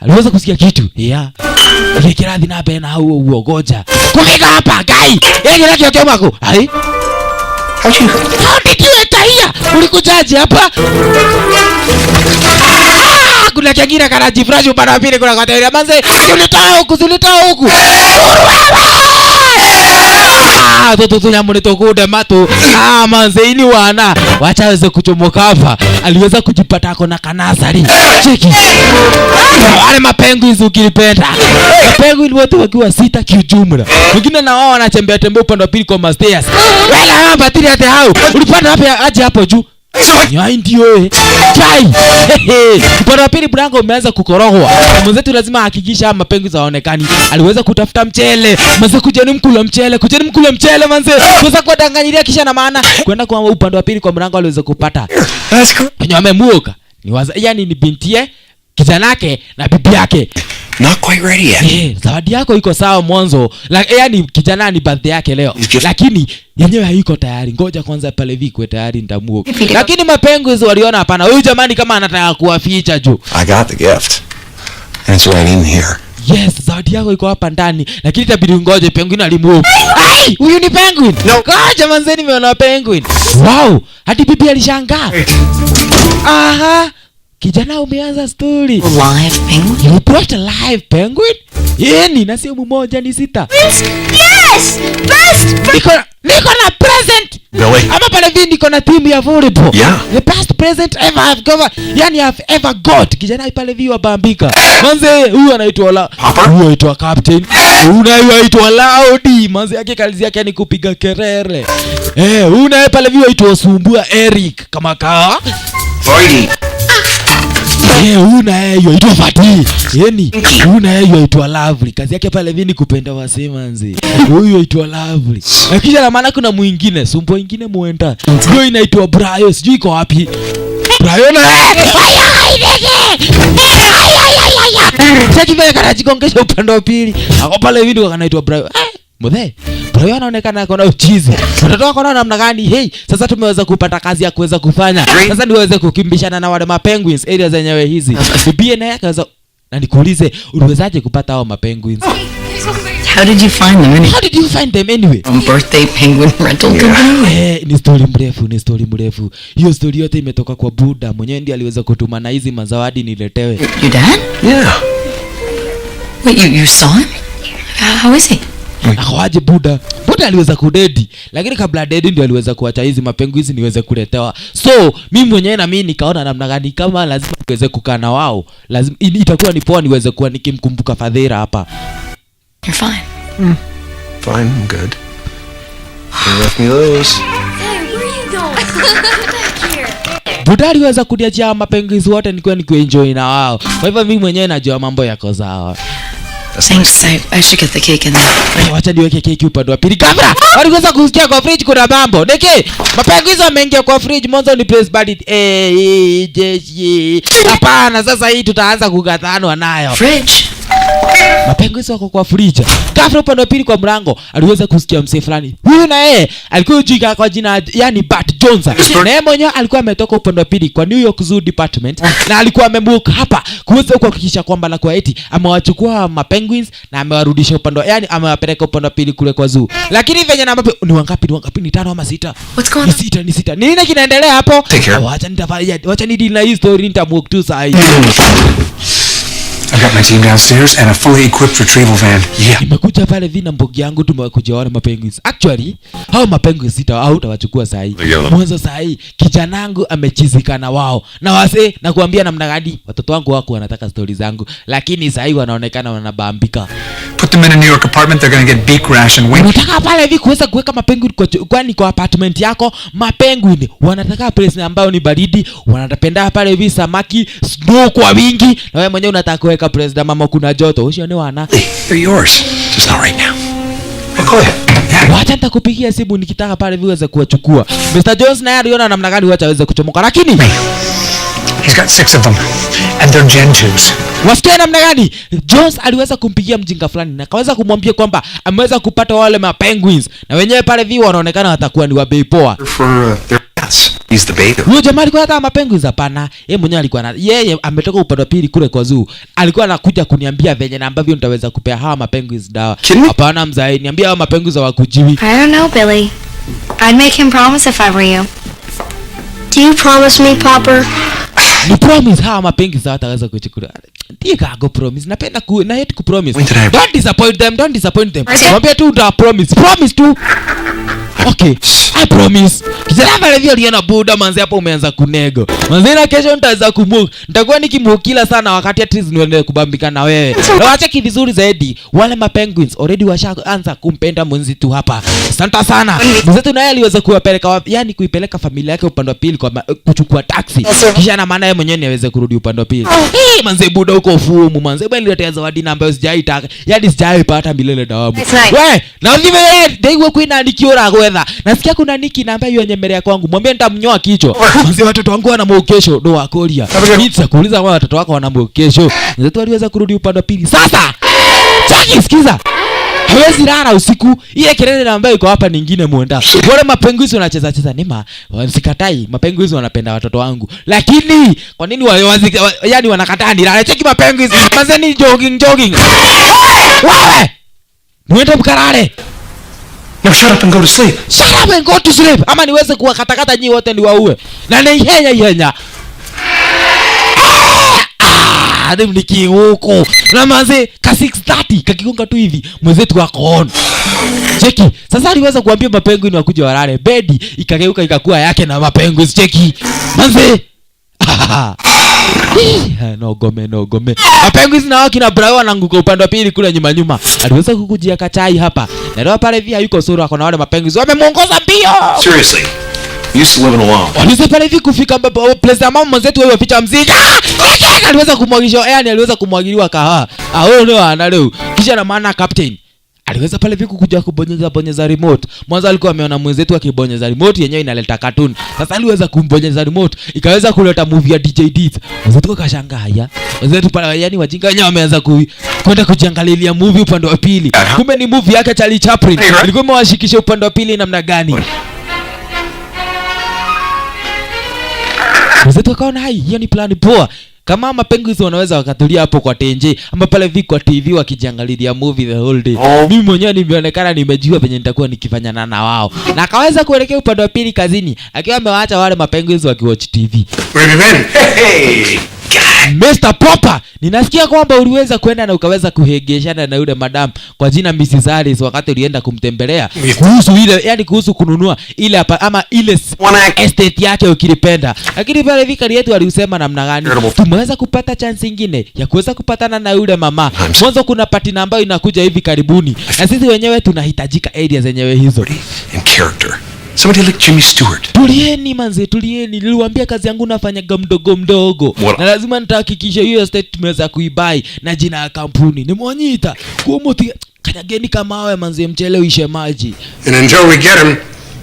Aliweza kusikia kitu. Ile kirathi na bena huo goja. Kukika hapa gai. Yeye ndio kio mako. Hai? How did you enter here? Ulikujaje hapa? Kuna kiagira karaji fresh upande wa pili kuna kateria manze. Zulitoa huku. Toto nyamune tokude matu. Manze ini wana. Wacha aweze kuchomoka hapa. Aliweza kujipata ako na kanasari. Cheki. Wale mapenguins ukilipenda. Mapenguins wote wakiwa 6 kiujumla. Wengine na wao wanatembea upande wa pili kwa stairs. Wala hapa batiri hata hao. Ulipanda wapi aje hapo juu? Nyai ndio chai. Upande wa pili mlango umeanza kukorogwa. Mwenzetu lazima ahakikisha mapenguins haonekani. Aliweza kutafuta mchele. Mzee kujeni mkula mchele manze. Kuweza kudanganyilia kisha na maana kwenda kwa upande wa pili kwa mlango aliweza kupata. Wenye wamemuoka. Yani ni bintie, kijanake na bibi yake.
Not quite ready yet.
Zawadi yako iko sawa mwanzo. Yani kijana ni birthday yake leo. Lakini yenyewe haiko tayari. Ngoja kwanza pale vikwe tayari nitamuoka. Lakini mapenguins waliona hapana. Huyu jamani kama anataka kuwaficha juu.
I got the gift. And it's right in here.
Yes, zawadi yako iko hapa ndani. Lakini itabidi ngoje penguin alimuoka. Ai, huyu ni penguin. No. Ngoja manze nimeona penguin. Wow, hadi bibi alishangaa. Aha. Kijana umeanza story.
Live penguin?
You brought a live penguin? Yeni na sehemu moja ni sita.
Yes! Best!
Niko na present.
Really?
Ama pale vini niko na team ya volleyball.
Yeah.
The best present ever I've got. Yani I've ever got. Kijana pale viwa bambika. Manze huyu anaitwa huyu anaitwa captain. Unaitwa Laudi. Manze yake kazi yake ni kupiga kelele. Huyu naye pale viwa aitwa Sumbua Eric kama kaa.
Fighting.
Una hiyo ito Fati. Yeni, una hiyo ito Lovely. Kazi yake pale vini kupenda wasema nzi. Huyo ito Lovely. Kisha na maana kuna mwingine, Sumbo ingine muenda. Hiyo inaitwa Brayo, sijui iko wapi. Brayo na Cheki vile kanajigongesha upande wa pili. Ako pale vini kanaitwa Brayo. Mudhe, Brayo anaonekana ako na uchizi. Watoto wako na namna gani? Hey, sasa tumeweza kupata kazi ya kuweza kufanya. Sasa niweze kukimbishana na wale mapenguins area zenyewe hizi. Bibie naye akaweza na nikuulize uliwezaje kupata hao mapenguins?
How did you find them?
How did you find them anyway?
From Birthday Penguin Rental Company?
Ni story mrefu. Hiyo story yote imetoka kwa Buddha. Mwenyewe ndiye aliweza kutuma na hizi mazawadi niletewe.
Your dad?
Yeah.
Wait, you saw him? How is he?
Akawaje Buddha aliweza kudedi, lakini kabla dedi ndio aliweza kuacha hizi mapenguins niweze kuletewa. So mimi mwenyewe na mimi nikaona namna gani kama lazima niweze kukaa na wao, lazima itakuwa ni poa niweze kuwa nikimkumbuka Fadhila hapa.
You're fine.
Fine, I'm good. You left me those.
Hey, where are you going? Back here.
Buddha aliweza kuniachia mapenguins wote nikiwa enjoy na wao. Kwa hivyo mimi mwenyewe najua mambo yako sawa.
Thanks, I should get the cake in there.
Wacha niweke keki upande wa pili. Kamera! Waliweza kusikia kwa fridge kuna mambo. Niki, mapenguins wameingia kwa fridge. Mwanzo ni press button. Jeshi. Hapana, sasa hii tutaanza kugathanwa nayo.
Fridge?
Mapenguins wako kwa fridge. Ghafla upande wa pili kwa mlango aliweza kusikia msee fulani. Huyu na yeye alikuwa jika kwa jina yani Bart Jones. Na yeye mwenyewe alikuwa ametoka upande wa pili kwa New York Zoo Department na alikuwa amemuka hapa kuweza kuhakikisha kwamba na kwa eti amewachukua mapenguins na amewarudisha upande wa yani amewapeleka upande wa pili kule kwa zoo. Lakini venye na mapenguins ni wangapi? Ni 5 ama 6?
What's going on?
Ni sita. Nini kinaendelea hapo? Wacha ni deal na hii story nitamuoka tu saa hii.
I've got my team downstairs and a fully equipped retrieval van. Yeah.
Nimekuja pale vina mbogi yangu tumekuja wale mapenguins. Actually, hao mapenguins utawachukua saa hii. Mwanzo saa hii kijanangu amechizika na wao. Na wase na kuambia namna gani watoto wangu wako wanataka stories zangu, lakini saa hii wanaonekana wanabambika.
Put them in a New York apartment, they're going to get beak rash and wing.
Unataka pale hivi kuweza kuweka mapenguin kwani kwa apartment yako mapenguin wanataka place ambayo ni baridi, wanatapenda pale hivi samaki, snow kwa wingi, na wewe mwenyewe unataka kuweka place mama kuna joto. Usione wana.
They're yours. Just not right now. Go ahead.
Wacha nitakupigia simu nikitaka pale hivi uweze kuwachukua. Mr. Jones naye aliona namna gani wacha aweze kuchomoka, lakini
He's got 6 of them and they're Gen 2s.
wasikia namna gani Jones aliweza kumpigia mjinga fulani na akaweza kumwambia kwamba ameweza kupata wale mapenguins na wenyewe pale hivi wanaonekana watakuwa ni wa bei poa.
For their yes. He's the beta.
Huyo jamaa alikuwa hata mapenguins hapana. Yeye mwenyewe alikuwa yeye ametoka upande wa pili kule kwa zoo. Alikuwa anakuja kuniambia venye na ambavyo nitaweza kupea hawa mapenguins dawa. Hapana mzee, niambia hawa mapenguins hawakujiwi.
I don't know, Billy. I'd make him promise if I were you. Do you promise me, Popper?
Ni promise hawa mapenguins hawataweza kuchukua. Ndiye kago promise. Napenda na hate ku promise. Don't disappoint them. Mwambie tu uta promise. Promise tu. Okay, I promise. Kijana pale vile aliona buda manzi hapo umeanza kunego. Manzi na kesho nitaweza kumuka. Nitakuwa nikimukila sana wakati at least niendelee kubambika na wewe. Na wacha vizuri zaidi. Wale mapenguins already washaanza kumpenda mwenzi tu hapa. Asante sana. Mwenzetu naye aliweza kuwapeleka yani kuipeleka familia yake upande wa pili kwa kuchukua taxi. Kisha na maana yeye mwenyewe aweze kurudi upande wa pili. Manzi buda uko fumu manzi bali niletea zawadi na ambayo sijaitaka. Yani sijaipata milele dawamu. Wewe, na ndivyo ndio kuina nikiora gwetha. Nasikia kuna Niki na ambaye yenyemelea kwangu. Mwambie nitamnyoa kichwa. Manzi watoto wangu wana mokesho ndo wakolia. Nitsa kuuliza kwa watoto wako wana mokesho. Mzetu aliweza kurudi upande wa pili. Sasa! Chaki sikiza. Hawezi lala usiku. Ile kelele na ambayo iko hapa nyingine muenda. Wale mapenguzi wanacheza cheza nima. Wasikatai. Mapenguzi wanapenda watoto wangu. Lakini kwa nini yani wanakataa nilale? Cheki mapenguzi. Manzi ni jogging. Wewe! Muende mkalale.
No, shut up and go to sleep.
Shut up and go to sleep. Ama niweze kuwakatakata nyinyi wote ni waue. Na ihenya. Hadi mnikiuko. Na manze ka 6:30 kakigonga tu hivi. Mwenzetu wako on. Cheki. Sasa aliweza kuambia mapenguini wakuja walale. Bedi ikageuka ikakuwa yake na mapenguini. Cheki. Manze. No gome. Mapenguini na waki na Brian wananguka upande wa pili kule nyuma. Aliweza kukujia kachai hapa. Na leo pale via yuko sura akona wale mapenguini. Wamemuongoza mbio.
Seriously. You used to live in a wall.
Waliweza pale hivi kufika place ya mama mwenzetu wewe picha mziki. Aliweza kumwagisha yani aliweza kumwagiliwa kahawa. Wewe ndio ana leo. Kisha na maana captain aliweza pale viku kuja kubonyeza remote. Mwanzo alikuwa ameona mwenzetu akibonyeza remote yenyewe inaleta cartoon. Sasa aliweza kumbonyeza remote ikaweza kuleta movie ya DJ Deeds. Mwenzetu akashangaa haya. Mwenzetu pale yani wajinga wenyewe wameanza kwenda kujiangalilia movie upande wa pili. Kumbe ni movie yake Charlie Chaplin. Alikuwa amewashikisha upande wa pili namna gani? Mwenzetu akaona hiyo ni plan poa. Kama mapenguzi wanaweza wakatulia hapo kwa tenje ama pale hivi kwa TV wakijiangalilia movie the whole day. Mimi mwenyewe nimeonekana nimejua venye nitakuwa nikifanya na wao. Na akaweza kuelekea upande wa pili kazini akiwa amewaacha wale mapenguzi wakiwatch TV.
Hey!
Mr. Proper, ninasikia kwamba uliweza kwenda na ukaweza kuhegeshana na yule madam kwa jina Mrs. Harris wakati ulienda kumtembelea. Kuhusu ile yani kuhusu kununua ile hapa ama ile estate yake ukilipenda. Lakini pale vikali yetu waliusema namna gani? Tumeweza kupata chance nyingine ya kuweza kupatana na yule mama. Mwanzo kuna party ambayo inakuja hivi karibuni. Na sisi wenyewe tunahitajika area zenyewe hizo.
In character. Somebody like Jimmy Stewart.
Tulieni manze, tulieni. Niliwaambia kazi yangu nafanyaga mdogo. Na lazima nitahakikisha hiyo estate tumeweza kuibai na jina ya kampuni. Nimwonyita kuumuti kanyageni kama wewe manze mchele uishe maji.
And until we get him,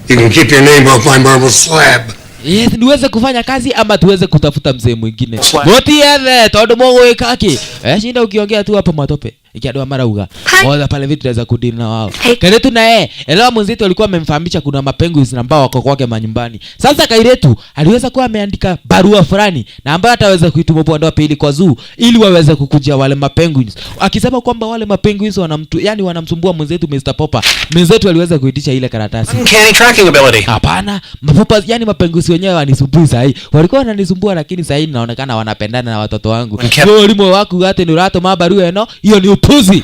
you can keep your name off my marble slab.
Yes, niweze kufanya kazi ama tuweze kutafuta mzee mwingine. Moti yethe todo mogo ikaki. Shinda ukiongea tu hapa matope. Ikiadwa marauga. Waza pale vitu tunaweza kudili na wao. Kairetu na elewa mwenzetu alikuwa amemfahamisha kuna mapenguins ambao wako kwake manyumbani. Sasa Kairetu aliweza kuwa ameandika barua fulani na ambayo ataweza kuituma upande wa pili kwa zoo ili waweze kukujia wale mapenguins. Akisema kwamba wale mapenguins yani wanamsumbua mwenzetu Mr. Popper. Mwenzetu aliweza kuitisha ile karatasi.
Uncanny tracking ability.
Hapana, mapopa yani mapenguins wenyewe wanisumbua sahi. Walikuwa wananisumbua lakini sahi inaonekana wanapendana na watoto wangu. Wewe ulimo wako gate ni rato mabarua eno, hiyo ni upuzi.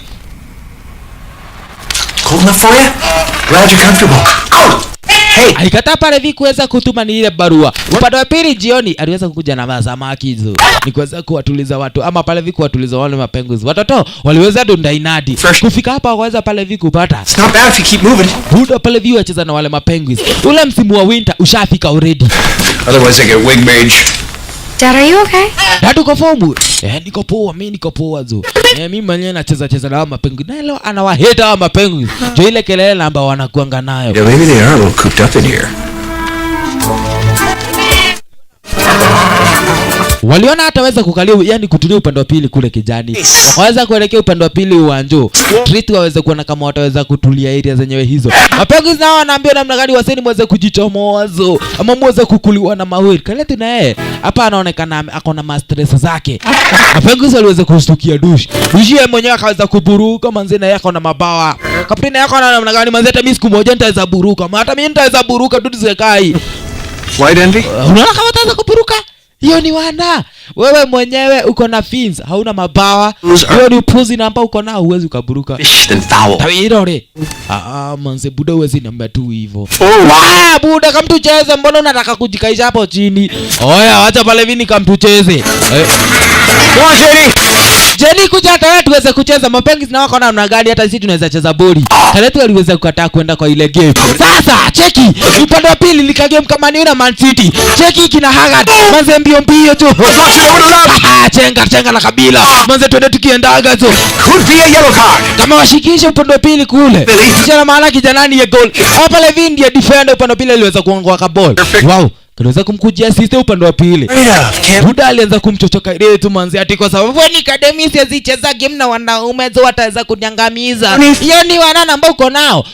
Cold enough for you? Glad you're comfortable. Out! Hey!
Alikataa pale hivi kuweza kutuma ni ile barua. Upande wa pili jioni aliweza kukuja na samaki hizo. Ni kuweza kuwatuliza watu ama pale hivi kuwatuliza wale mapenguzi. Watoto waliweza dunda inadi. Kufika hapa waweza pale hivi kupata.
It's not bad if you keep moving.
Buda pale hivi wacheza na wale mapenguzi. Ule msimu wa winter ushafika already.
Otherwise I get wig mage.
Dad, are you okay?
Dad uko fomu? Niko poa, mimi niko poa zo. Mimi mwenyewe nacheza na mapenguzi. Na leo anawaheta wa mapenguzi. Jo ile kelele ambao wanakuanga nayo.
Yeah, maybe they are a little cooped up in here.
Waliona hataweza kukalia yani kutulia upande wa pili kule kijani. Waweza kuelekea upande wa pili uwanjo. Treat waweze kuona kama wataweza kutulia area zenyewe hizo. Mapenguzi nao wanaambia namna gani waseni mweze kujichomoazo ama mweze kukuliwa na mawili. Kaletu na hapa anaonekana akona ma stress zake. Mapenguzi waliweza kushtukia dushi. Dushi yeye mwenyewe akaweza kuburuka manzena yako na mabawa. Kapteni yako na namna gani manzeta mimi siku moja nitaweza buruka. Hata mimi nitaweza buruka tu tusekai.
White envy?
Unaona kama utaweza kuburuka? Hiyo ni wana. Wewe mwenyewe uko na fins, hauna mabawa. Hiyo ni upuzi na ambao uko nao, huwezi ukaburuka.
Fish than fowl.
Tawirore. Manze buda huwezi namba tu hivyo. Buda kama tucheze, mbona unataka kujikaisha hapo chini? Oya, wacha pale vini kama tucheze.
Come on,
Jenny kuja hata wewe tuweze kucheza. Mapengi na wako na gani, hata sisi tunaweza cheza boli. Kaletu aliweza kukataa kwenda kwa ile game. Sasa cheki, upande wa pili lika game kama ni na Man City. Cheki kina Haggard. Manze mbio tu. Chenga la kabila. Manze twende tukiendaga tu.
could be a yellow card.
Kama washikisha upande wa pili kule. Kijana maana kijanani ya goal. Hapa Levin ndiye defender upande wa pili aliweza kuangua ka ball. Wow. Kaliweza kumkujia assist upande wa pili. Buda alianza kumchochoka ile tu manzi ati kwa sababu ni academy sizicheza game na wanaume zo wataweza kunyangamiza. Hiyo ni wanana ambao uko nao.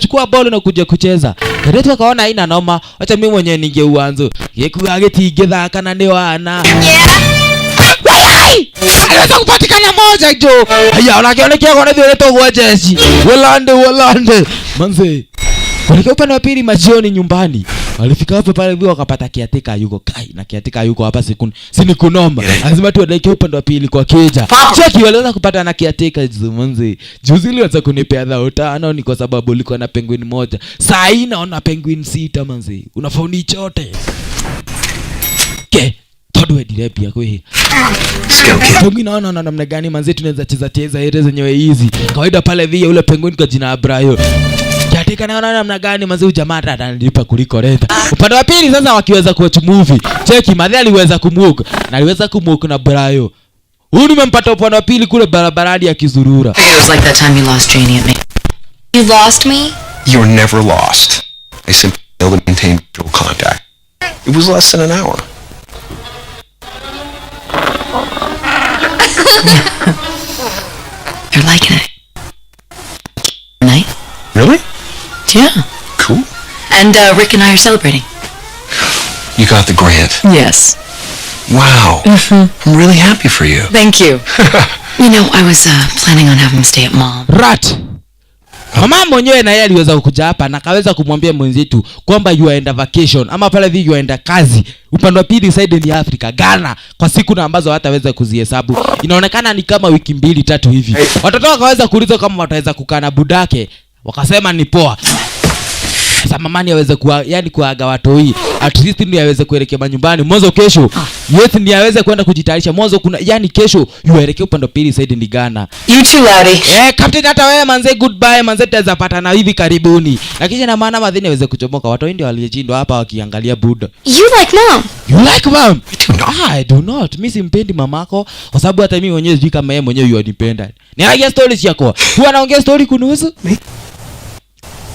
Chukua ball na kuja kucheza. Kadetu akaona haina noma. Acha mimi mwenyewe ningeuanzo. Yekugageti thaka na ni wana. Aliweza kupatikana moja jo. Haya unakiona kwa navyo leto kwa jeshi. Walande. Manzi. Kwa upande wa pili majioni nyumbani. Walifika hapo pale vile wakapata kiatika yuko kai na kiatika yuko hapa sinikunoma. Lazima tu wadai upande wa pili kwa keja. Cheki waliweza kupata na kiatika zumunzi. Juzi liweza kunipea dhao tano ni kwa sababu liko na penguin moja. Saa hii naona penguin 6 manzi. Unafauni chote. Ke Todwe direpi yako hii. Penguin naona namna gani manzi tunaweza cheza ile zenyewe hizi. Kawaida pale vile ule penguin kwa jina Abrayo. Katika naona namna gani mazee jamaa analipa kuliko renta. Upande wa pili sasa wakiweza kuwatch movie. Cheki madhe aliweza kumuoka na aliweza kumuoka na Brayo. Huyu nimempata upande wa pili kule barabarani ya kizurura.
It was like that time you lost Janie at me.
You lost me?
You're never lost. I simply failed to maintain visual contact. It was less than an hour.
You're liking it. Night?
Really?
Yeah.
Cool.
And Rick and I are celebrating.
You got the grant.
Yes.
Wow. I'm really happy for you.
Thank you. You know, I was planning on having him stay at Mom.
Rat. Mama mwenyewe na yeye aliweza kukuja hapa na kaweza kumwambia mwenzetu kwamba you are in vacation ama pale hivi you are in kazi. Upande wa pili side ni Africa, Ghana kwa siku na ambazo hataweza kuzihesabu. Inaonekana ni kama wiki 2-3 hivi. Watoto wakaweza kuuliza kama wataweza kukaa na budake. Wakasema ni poa. Sasa mamani aweze kuaga watoi. At least ndio aweze kuelekea nyumbani. Mwanzo kesho. Yes ndio aweze kwenda kujitayarisha. Mwanzo kuna kesho yuelekea upande wa pili side ni Ghana.
You too, Laddie.
Captain hata wewe manze goodbye manze tutaweza patana hivi karibuni. Lakini na maana madhini aweze kuchomoka. Watoi ndio waliyeshindwa hapa wakiangalia Buddha.
You like Mom?
You like Mom? I do not. Mimi simpendi mamako kwa sababu hata mimi mwenyewe sijui kama yeye mwenyewe yunipenda. Ni haya stories yako. Huwa anaongea story kunuhusu?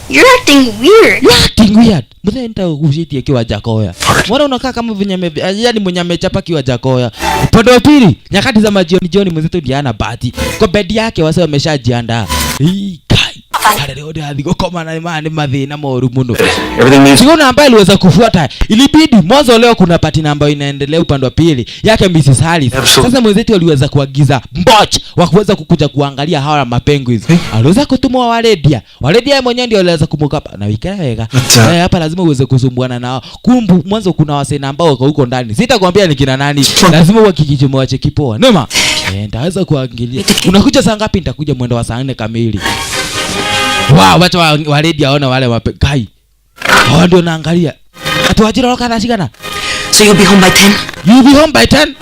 You're acting weird.
You're acting weird. Mbona nita kushiti akiwa Jakoya? Mbona unakaa kama venye yani mwenye amechapa kiwa Jakoya? Upande wa pili, nyakati za majioni mwenzetu ndiye ana bahati. Kwa bed yake wase wameshajiandaa. Kai. Kale leo ndio adhigo koma na imani madhina moru muno. Sio na ambaye aliweza kufuata. Ilibidi mwanzo leo kuna party na ambayo inaendelea upande wa pili yake Mrs. Harris. Sasa mwenzetu aliweza kuagiza mboch wa kuweza kukuja kuangalia hawa mapenguins. Aliweza kutumwa Waledia. Waledia mwenyewe ndio aliweza kumukapa na wikaweka. Hapa lazima uweze kusumbuana nao. Kumbu mwanzo kuna wasena ambao wako huko ndani. Sitakwambia ni kina nani. Lazima uhakikiche wache kipoa. Nema. Nitaweza kuangalia. Unakuja saa ngapi? Nitakuja mwendo wa saa 4 kamili. Wow, watu wa lady aona wale kai. Hao ndio naangalia. Atuajira roka anashikana.
So you'll be home by 10?
You'll be home by 10?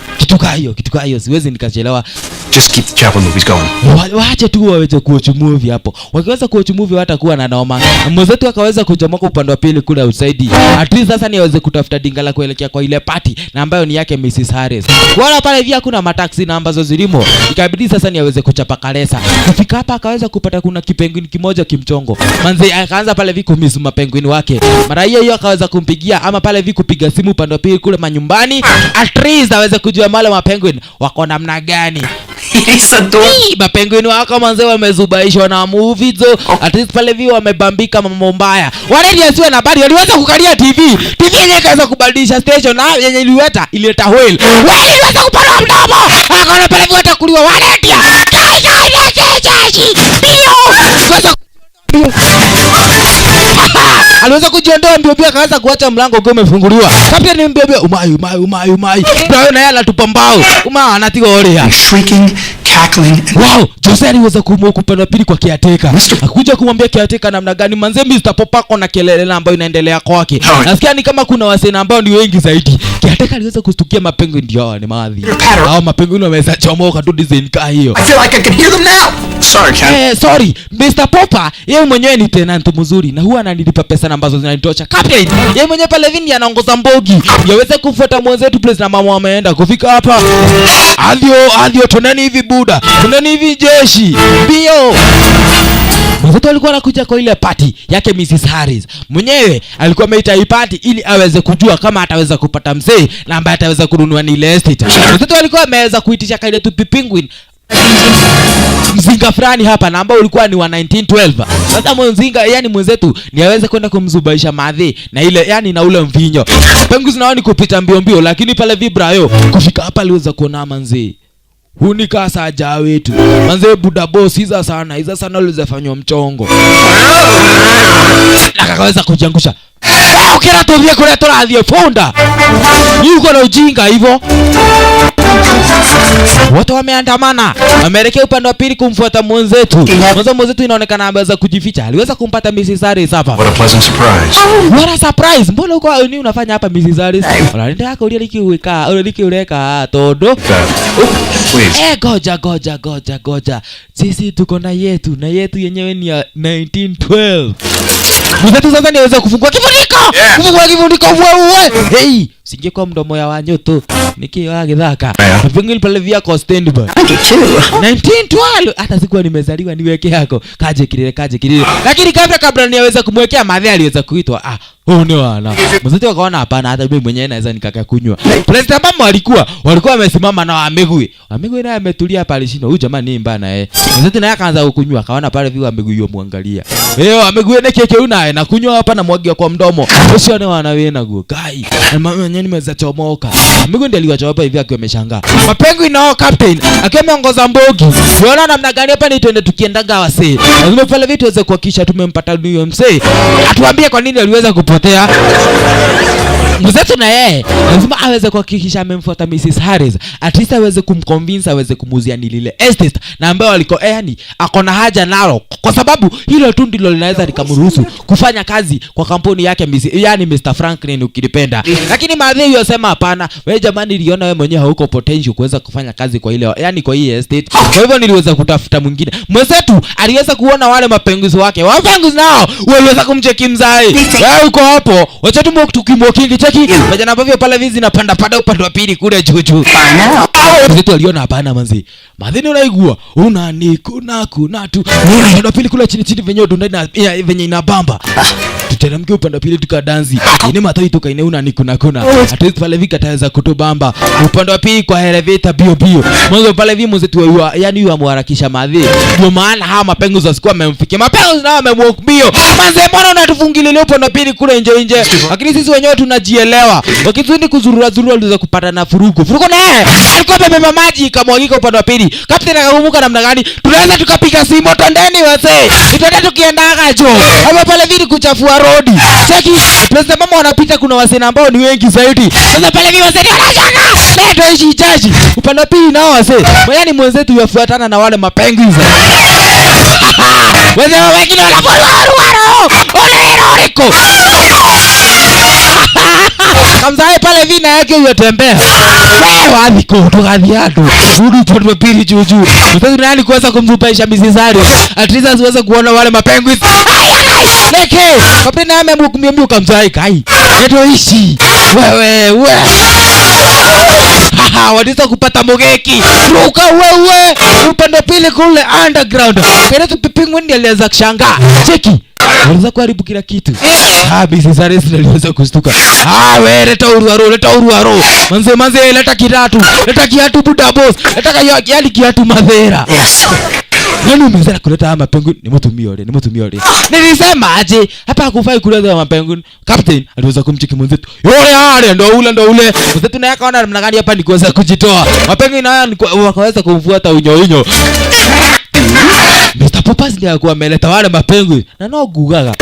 Kitu hiyo siwezi nikachelewa.
Just keep the chapel movies going.
Waache tu waweze kuwatch movie hapo. Wakiweza kuwatch movie hatakuwa na noma. Mwenzetu akaweza kuchomoka upande wa pili kule outside. At least sasa ni aweze kutafuta dingala kuelekea kwa ile party na ambayo ni yake Mrs. Harris. Wala pale via kuna mataxi na ambazo zilimo. Ikabidi sasa ni aweze kuchapa kalesa. Kufika hapa akaweza kupata kuna kipenguin kimoja kimchongo. Manze akaanza pale viku miss mapenguin wake. Mara hiyo akaweza kumpigia ama pale viku piga simu upande wa pili kule manyumbani. At least aweze kujua male mapenguin wako namna gani. Mapenguini wako manze wamezubaishwa na movie zo. At least pale vio wamebambika mambo mbaya. Wale asiwe na habari waliweza kukalia TV yenyewe kaweza kubadilisha station na yenye ilileta whale. Wale waliweza kupata mdomo. Akaona pale vio watakuliwa wale dia. Kai. Bio. aliweza kujiondoa mbio mbio, akaweza kuacha mlango ukiwa umefunguliwa. Captain mbio mbio, umai. Brayo na yeye anatupa uma anatiga orea.
Shrieking, cackling.
Wow, Jose aliweza kupanda pili kwa kiateka. Akuja kumwambia kiateka namna gani manze Mr. Popako na kelele ambayo inaendelea kwake. Nasikia ni kama kuna wasena ambao ni wengi zaidi. Kiateka aliweza kustukia mapengo ndio ni maadhi. Hao mapengo wameweza chomoka tu design ka hiyo.
I feel like I can hear them now. Sorry, Captain.
Sorry. Mr. Popper, yeye mwenyewe ni tenant mzuri na huwa ananilipa pesa ambazo zinanitosha. Captain, yeye mwenyewe pale vini anaongoza mbogi. Yaweze kufuata mwenzetu place na mama ameenda kufika hapa. Adio tonani hivi buda. Tonani hivi jeshi. Bio. Mwenzetu alikuwa anakuja kwa ile party yake Mrs. Harris. Mwenyewe alikuwa ameita hii party ili aweze kujua kama ataweza kupata mzee na ambaye ataweza kununua ni ile estate. Mwenzetu alikuwa ameweza kuitisha kaile tu Penguin mzinga fulani hapa na ambao ulikuwa ni wa 1912. Sasa mzinga yani mwenzetu ni aweze kwenda kumzubaisha madhi na ile yani na ule mvinyo. Pengu zinaoni kupita mbio lakini pale vibrayo kufika hapa aliweza kuona manzi. Hunika saja wetu. Manze buda boss hiza sana aliweza fanywa mchongo. Akaweza kujangusha. Ukira tovia kule toradhio fonda. Yuko na ujinga hivyo. Watu wameandamana. Wameelekea upande wa pili kumfuata mwenzetu. Mwenzetu inaonekana ameweza kujificha. Aliweza kumpata Mrs. Harris hapa.
What a pleasant surprise.
What a surprise. Mbona uko nini unafanya hapa Mrs. Harris? Unaenda yako ulikiweka todo.
Please.
Goja. Sisi tuko na yetu yenyewe ni ya 1912. Mwenzetu sasa niweza kufungua kifuniko. Kufungua kifuniko wewe. Hey, singekuwa mdomo ya wanyoto. Nikiwa githaka. Pengine pale via kwa standby. 1912 hata sikuwa nimezaliwa niweke yako. Kaje kilile. Lakini kabla niweza kumwekea madhi aliweza kuitwa. Ni wana. Mwenzetu akaona hapana hata mimi mwenyewe naweza nikaka kunywa. President Obama walikuwa wamesimama na Wamegui naye ametulia pale chini. Huyu jamaa ni mbana Mwenzetu naye akaanza kunywa akaona pale vile Wamegui yomwangalia. Wamegui na keke unaye na kunywa hapa na mwagia kwa mdomo. Usione wana wewe na go. Kai. Mama mwenyewe nimeweza chomoka. Wamegui ndiye aliwacha hapa hivi akiwa ameshangaa. Mapengo inao captain akiwa ameongoza mbogi. Unaona namna gani hapa ni twende tukiendaga wase. Lazima pale vitu weze kuhakisha tumempata huyo msee. Atuambie kwa nini aliweza kupotea. Mwenzetu na yeye lazima aweze kuhakikisha amemfuata Mrs. Harris. At least aweze kumconvince aweze kumuzia ni lile estate na ambao aliko yani akona haja nalo kwa sababu hilo tu ndilo linaweza likamruhusu kufanya kazi kwa kampuni yake yani Mr. Franklin ukilipenda. Lakini maadhi yosema hapana, wewe jamani niliona wewe mwenyewe hauko potential kuweza kufanya kazi kwa ile yani kwa hii estate. Kwa hivyo niliweza kutafuta mwingine. Mwenzetu aliweza kuona wale mapenguzi wake. Wapenguzi nao waliweza kumcheki mzai. Wewe uko hapo, wacha tu tukimwokingi cheki. Paja na bavyo pale vizi napanda upande wa pili kule juu. Mwenzetu aliona hapana manzi. Madhini unaigua. Kuna tu. Upande wa pili kule chini venye ndani venye inabamba. Tuteremke upande wa pili tukadanzi. Ine matoi tukaine kuna. At least pale vika taweza kutubamba. Upande wa pili kwa elevator bio. Mwanzo pale vi mwenzetu yani yu amharakisha madhi. Ndio maana hawa mapengo zasikuwa amemfikia. Mapengo nao amemwokbio. Manze mbona unatufungilia upande wa pili kule nje. Lakini sisi wenyewe tunajielewa. Wakizuni kuzurura aliweza kupata na furuko na yeye alikuwa amebeba maji ikamwagika upande wa pili. Captain akakumbuka namna gani tunaweza tukapiga simu tondeni wazee. Itende tukiendaga jo. Hapo pale vile kuchafua road. Cheki President mama wanapita kuna wasena ambao ni wengi zaidi. Sasa pale vile wasena wanashanga. Ndio hichi jaji. Upande wa pili nao wazee. Mwani mwenzetu yafuatana na wale mapenguins. Wazee wengine wanafuruaro. Oleriko. Kamzae pale vina yake yotembea. Wewe wapi kutoka viatu. Rudi kwa pili juu. Mtazamo nani kuweza kumzupaisha Mrs. Harris. At least asiweze kuona wale mapenguins. Leke. Kapteni naye amemkumbia kamzae kai. Ndio ishi. Wewe. Wadisa kupata mogeki. Ruka wewe. Upande pili kule underground. Kile tu Penguin ndiye alianza kushangaa. Cheki. Waliweza kuharibu kila kitu. Mrs. Harris aliweza kustuka. Wewe leta uruaro. Manze leta kiatu buda boss. Leta yani kiatu madhera.
Yes.
Nani umezana kuleta mapenguin? Nimetumia ole. Nilisema aje hapa hakufai kuleta mapenguin. Captain aliweza kumcheki mwenzetu. Yule ndo ule. Mwenzetu naye akaona namna gani hapa nikuweza kujitoa. Mapenguin haya wakaweza kumfuata unyo. Mr. Popper ndiye alikuwa ameleta wale mapenguin. Na no gugaga.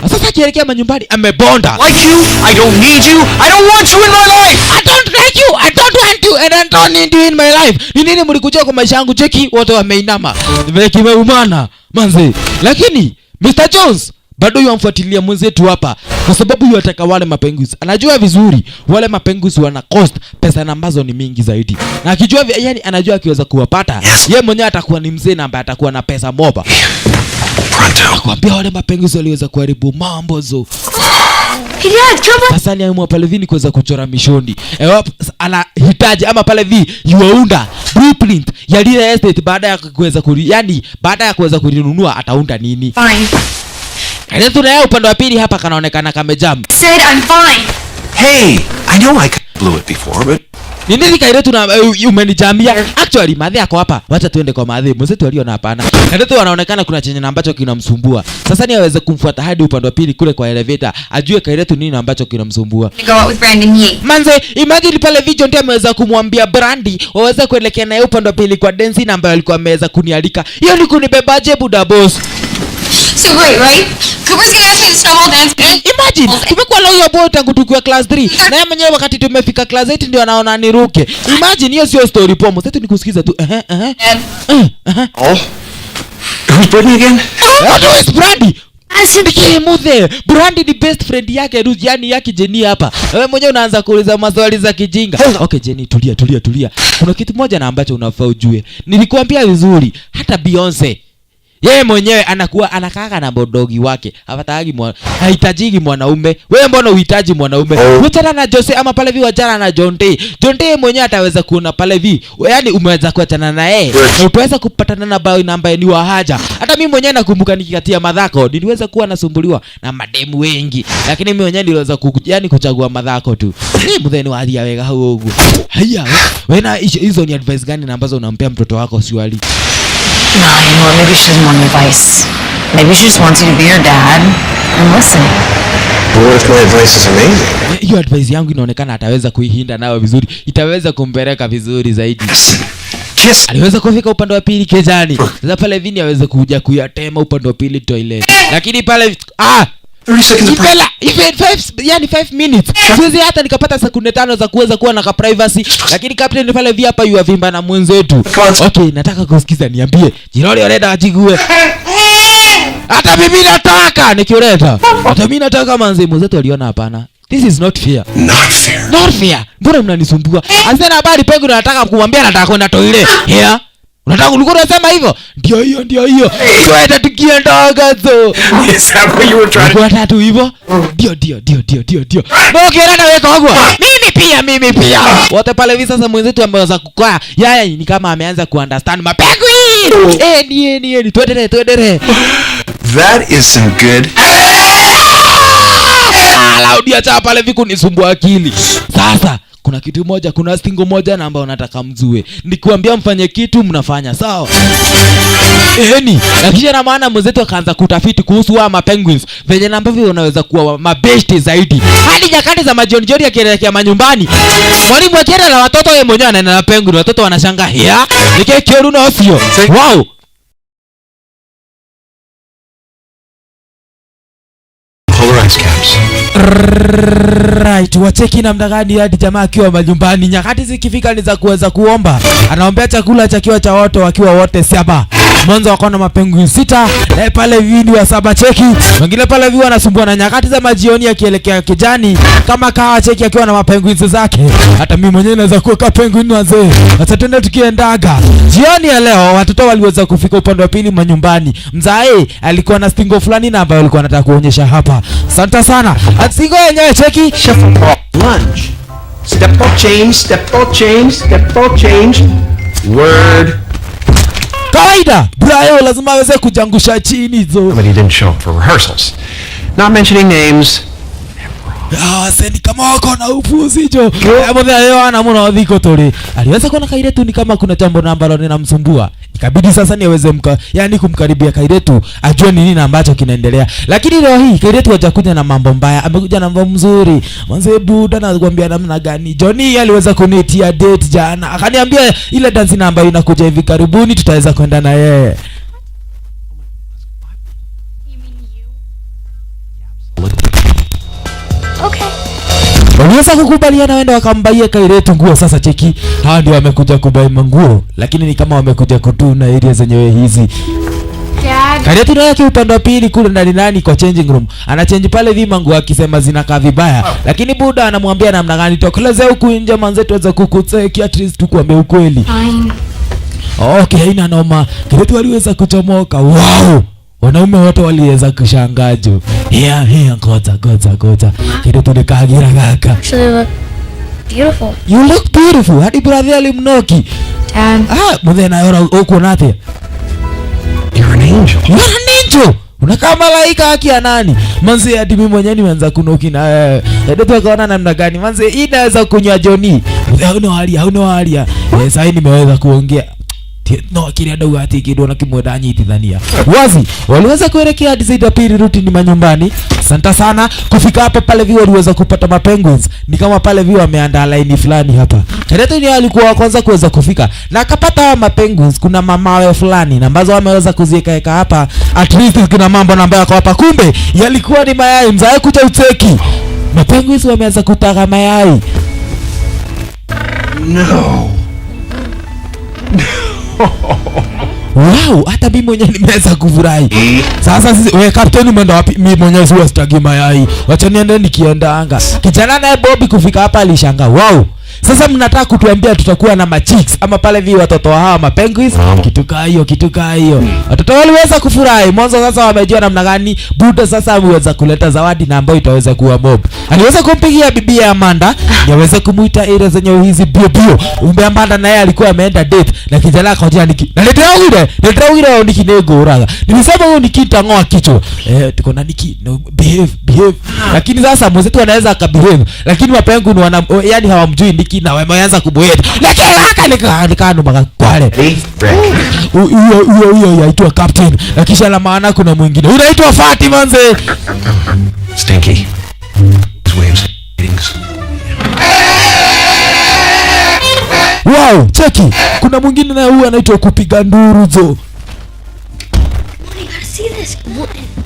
Sasa akielekea manyumbani amebonda.
Like you, I don't need you, I don't want you in my life.
I don't like you, I don't want you, and I don't need you in my life. Ni nini mlikuja kwa maisha yangu? Cheki wote wameinama. Vile kimeumana manze. Lakini Mr. Jones bado yamfuatilia mwenzetu hapa kwa sababu yataka wale mapenguzi. Anajua vizuri wale mapenguzi wana cost pesa ambazo ni mingi zaidi. Na akijua yani anajua akiweza kuwapata, yeye mwenyewe atakuwa ni mzee na ambaye atakuwa na pesa moba. Akwambia wale mapenguzi waliweza kuharibu mambo zo. Sasa ni aimwa pale vini kuweza kuchora mishoni. Anahitaji ama pale vi yuaunda blueprint ya lile estate baada ya kuweza baada ya kuweza kulinunua ataunda nini?
Fine.
Kairetu tunaye upande wa pili hapa kanaonekana kamejam.
Said I'm fine.
Hey, I know I blew it before, but
Nini Kairetu na umenijamia? Actually madhi yako hapa. Wacha tuende kwa madhi. Mwenzetu aliona hapana. Kairetu wanaonekana kuna chenye ambacho kinamsumbua. Sasa ni aweze kumfuata hadi upande wa pili kule kwa elevator. Ajue Kairetu nini ambacho kinamsumbua.
Go out with Brandon Yee.
Manze, imagine pale video ndio ameweza kumwambia Brandy waweze kuelekea naye upande wa pili kwa dance na ambayo alikuwa ameweza kunialika. Hiyo ni kunibebaje buda boss?
So great, right? Cooper's gonna ask me to snowball dance.
Imagine, tumekuwa na huyo boy tangu tukiwa class 3. Na yeye mwenyewe wakati tumefika class 8 ndio anaona niruke. Imagine hiyo sio story pomo. Sasa nikusikiza tu.
oh. Who's Brittany again?
Who is Brandy? Asibikie muthe. Brandy ni best friend yake Ruth, yani yake Jenny hapa. Wewe mwenyewe unaanza kuuliza maswali za kijinga. Okay Jenny, tulia. Kuna kitu moja na ambacho unafaa ujue. Nilikuambia vizuri, hata Beyonce yeye mwenyewe anakaa na bodogi wake. Hahitajiki mwanaume. Wewe mbona uhitaji mwanaume? Wachana na Jose ama pale vi wachana na Jonte. Jonte mwenyewe ataweza kuona pale vi. Yaani umeweza kuachana na yeye. Na utaweza kupatana na boy namba ni wa haja. Hata mimi mwenyewe nakumbuka nikikatia madhako, niliweza kuwa nasumbuliwa na mademu wengi. Lakini mimi mwenyewe niliweza kuchagua madhako tu. Ni mdheni wa adia wega huo. Haya, wewe na hizo ni advice gani na ambazo unampea mtoto wako swali?
No, you know what? Maybe she doesn't want your advice. Maybe she just wants you to be your dad and listen.
But what if my advice is amazing?
Hiyo advice yangu inaonekana ataweza kuihinda nayo vizuri. Itaweza kumpeleka vizuri zaidi.
Just
aliweza kufika upande wa pili kejani. Sasa pale vini aweze kuja kuyatema upande wa pili toilet. Lakini pale
30 seconds of
Ibela, even 5 minutes. Siwezi hata nikapata sekunde 5 za kuweza kuwa na privacy. Lakini captain pale via hapa yu avimba na mwenzetu. Okay, nataka kusikiza niambie. Jiroli oreda ajigue. Hata mimi nataka nikioleta. Hata mimi nataka manze mwenzetu aliona hapana. This is not fair. Not fair. Mbona mnanisumbua? Asema habari pengo nataka kumwambia nataka kwenda toilet. Here. Unataka ulikuwa unasema hivyo? Ndio hiyo. Twende tukiendaga zo.
Is that what you were trying to...
Kwa tatu hivyo? Ndio. Mbona na wewe kwa mimi pia. Wote pale hivi sasa mwenzetu ameweza kukaa. Yaya ni kama ameanza kuunderstand mapengo hii. Ni tuendelee.
That is some good.
Laudia cha pale viku nisumbua akili. Sasa kuna kitu moja, kuna stingo moja na ambao nataka mzue. Nikiwaambia mfanye kitu mnafanya, sawa? Na kisha na maana mwenzetu akaanza kutafiti kuhusu wa mapenguins venye na ambavyo unaweza kuwa mabesti zaidi. Hadi nyakati za majioni akielekea manyumbani. Mwalimu akienda na watoto yeye mwenyewe anaenda na penguin, watoto wanashangaa, "Hea? Nikekero na osio." Wow.
Polarized caps.
Right, wacheki namna gani hadi jamaa akiwa majumbani. Nyakati zikifika ni za kuweza kuomba. Anaombea chakula chakiwa cha wote wakiwa wote 7. Mwanzo wako na mapenguin 6, na pale vini wa 7 cheki. Wengine pale viwa wanasumbua na nyakati za majioni akielekea kijani kama kawa cheki akiwa na mapenguin zake. Hata mimi mwenyewe naweza kuwa kapenguin wazee. Acha twende tukiendaga. Jioni ya leo watoto waliweza kufika upande wa pili manyumbani. Mzae alikuwa na stingo fulani na ambayo alikuwa anataka kuonyesha hapa. Asante sana. Atingo yenyewe cheki.
Lunge. Step ball change. Word.
Kawaida, Brayo lazima aweze kujangusha chini hizo.
But he didn't show up for rehearsals. Not mentioning names.
Sendi kama wako na upuzi jo. Hapo leo ana mwana wadhiko tole. Aliweza kuona Kairetu ni kama kuna jambo ambalo linamsumbua. Ikabidi sasa ni aweze kumkaribia Kairetu ajue ni nini ambacho kinaendelea. Lakini leo hii Kairetu hajakuja na mambo mbaya, amekuja na mambo mzuri. Mwanzo buda na kuambia namna gani. Johnny aliweza kunitia date jana. Akaniambia ile dance namba inakuja hivi karibuni tutaweza kwenda na yeye. waliweza kukubaliana waende wakambaia Kairetu nguo. Sasa cheki, hawa ndio wamekuja kubai manguo, lakini ni kama wamekuja kutuna area zenyewe hizi.
Dad.
Kairetu na yake upande wa pili kule ndani kwa changing room. Ana change pale vima nguo akisema zinakaa vibaya. Lakini Buda anamwambia namna gani tokeleze huku nje manze tuweza kukutseki at least tukuambie ukweli.
Fine.
Okay, haina noma. Kairetu waliweza kuchomoka. Wow! Wanaume wote waliweza kushangajo. Ngoja. Kairetu nikagira kaka.
Actually look beautiful.
You look beautiful. Hadi brother alimnoki.
Dad.
Mudhena yora uko nate.
You're an angel.
You're an angel. Unakaa malaika haki ya nani? Manzi hadi mimi mwenyewe nimeanza kunoki na ndio akaona namna gani. Manzi inaweza kunywa Johnny. Hauna halia. Sasa nimeweza kuongea. No kile ndio ati kido na kimweda nyiti dhania. Wazi waliweza kuelekea hadi zaidi ya pili routine manyumbani. Asante sana kufika hapa pale vile waliweza kupata mapenguins. Ni kama pale vile wameandaa line fulani hapa. Kairetu ni alikuwa wa kwanza kuweza kufika na akapata mapenguins. Kuna mamawe fulani ambazo wameweza kuziweka hapa. At least kuna mambo ambayo yako hapa, kumbe yalikuwa ni mayai. Mzae kucha uteki. Mapenguins wameanza kutaga mayai.
No.
Wow, hata mimi mwenyewe nimeweza kufurahi. Sasa sisi wewe captain mwenda wapi? Mimi mwenyewe si wastagi mayai. Wacha niende nikienda anga. Kijana naye Bobby kufika hapa alishangaa. Wow. Sasa mnataka kutuambia tutakuwa na machicks ama pale vi watoto wa hawa mapenguins? Kituka hiyo. Watoto waliweza kufurahi. Mwanzo sasa wamejua namna gani Buda sasa ameweza kuleta zawadi na ambayo itaweza kuwa mob. Aliweza kumpigia bibi ya Amanda, yaweza kumuita area zenye hizi bio. Umbe Amanda naye alikuwa ameenda date na kijana akaja niki. Na letea ule niki nego uraga. Nilisema huyo nikita ngoa kichwa. Tuko na niki no behave. Lakini sasa mwenzetu anaweza akabehave, lakini mapengu ni wana yani hawamjui niki na wameanza kuboeta. Lakini nikano baka kwale. Huyo yaitwa captain. Na kisha la maana kuna mwingine. Unaitwa Fati manze.
Stinky. Waves.
Wow, cheki. Kuna mwingine na huyu anaitwa kupiga nduru zo.
You gotta see this.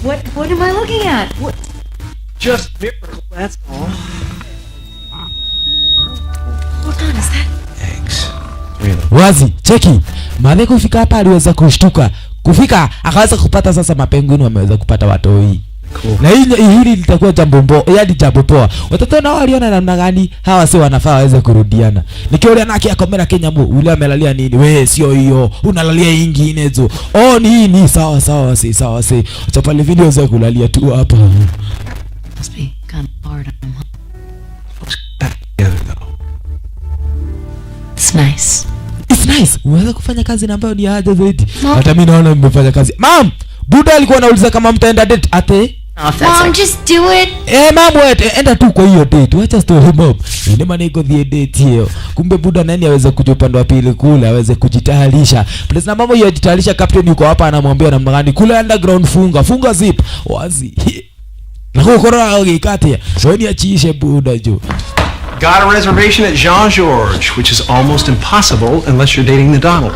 What am I looking at? What?
Just miracle, that's all.
Hold on, is that?
Eggs. Really?
Wazi, cheki. Maana kufika hapa aliweza kushtuka. Kufika akaweza kupata sasa mapenguini wameweza kupata watoi.
Cool.
Na hili litakuwa jambo poa. Watoto nao waliona namna gani hawa sio wanafaa waweze kurudiana. Nikiona naki akomera Kenya mu ule amelalia nini? Wewe sio hiyo. Unalalia nyingine hizo. Oh ni sawa si. Acha pale video za kulalia tu hapa.
Must be kind of hard on him. It's nice.
It's nice. Unaweza kufanya kazi na ambayo ni haja zaidi. Hata mimi naona mmefanya kazi. Mom, Buda alikuwa anauliza kama mtaenda date ate.
Mom, just do it.
Mom wewe enda tu kwa hiyo date. Wacha story mob. Ile maana iko the date hiyo. Kumbe Buda nani aweze kuja upande wa pili kule aweze kujitayarisha. Please na mama yajitayarisha, captain yuko hapa anamwambia namna gani kule underground funga zip. Wazi. Na kokora ugikate. Wewe ni achiishe Buda jo.
Got a reservation at Jean George, which is almost impossible unless you're dating the Donald.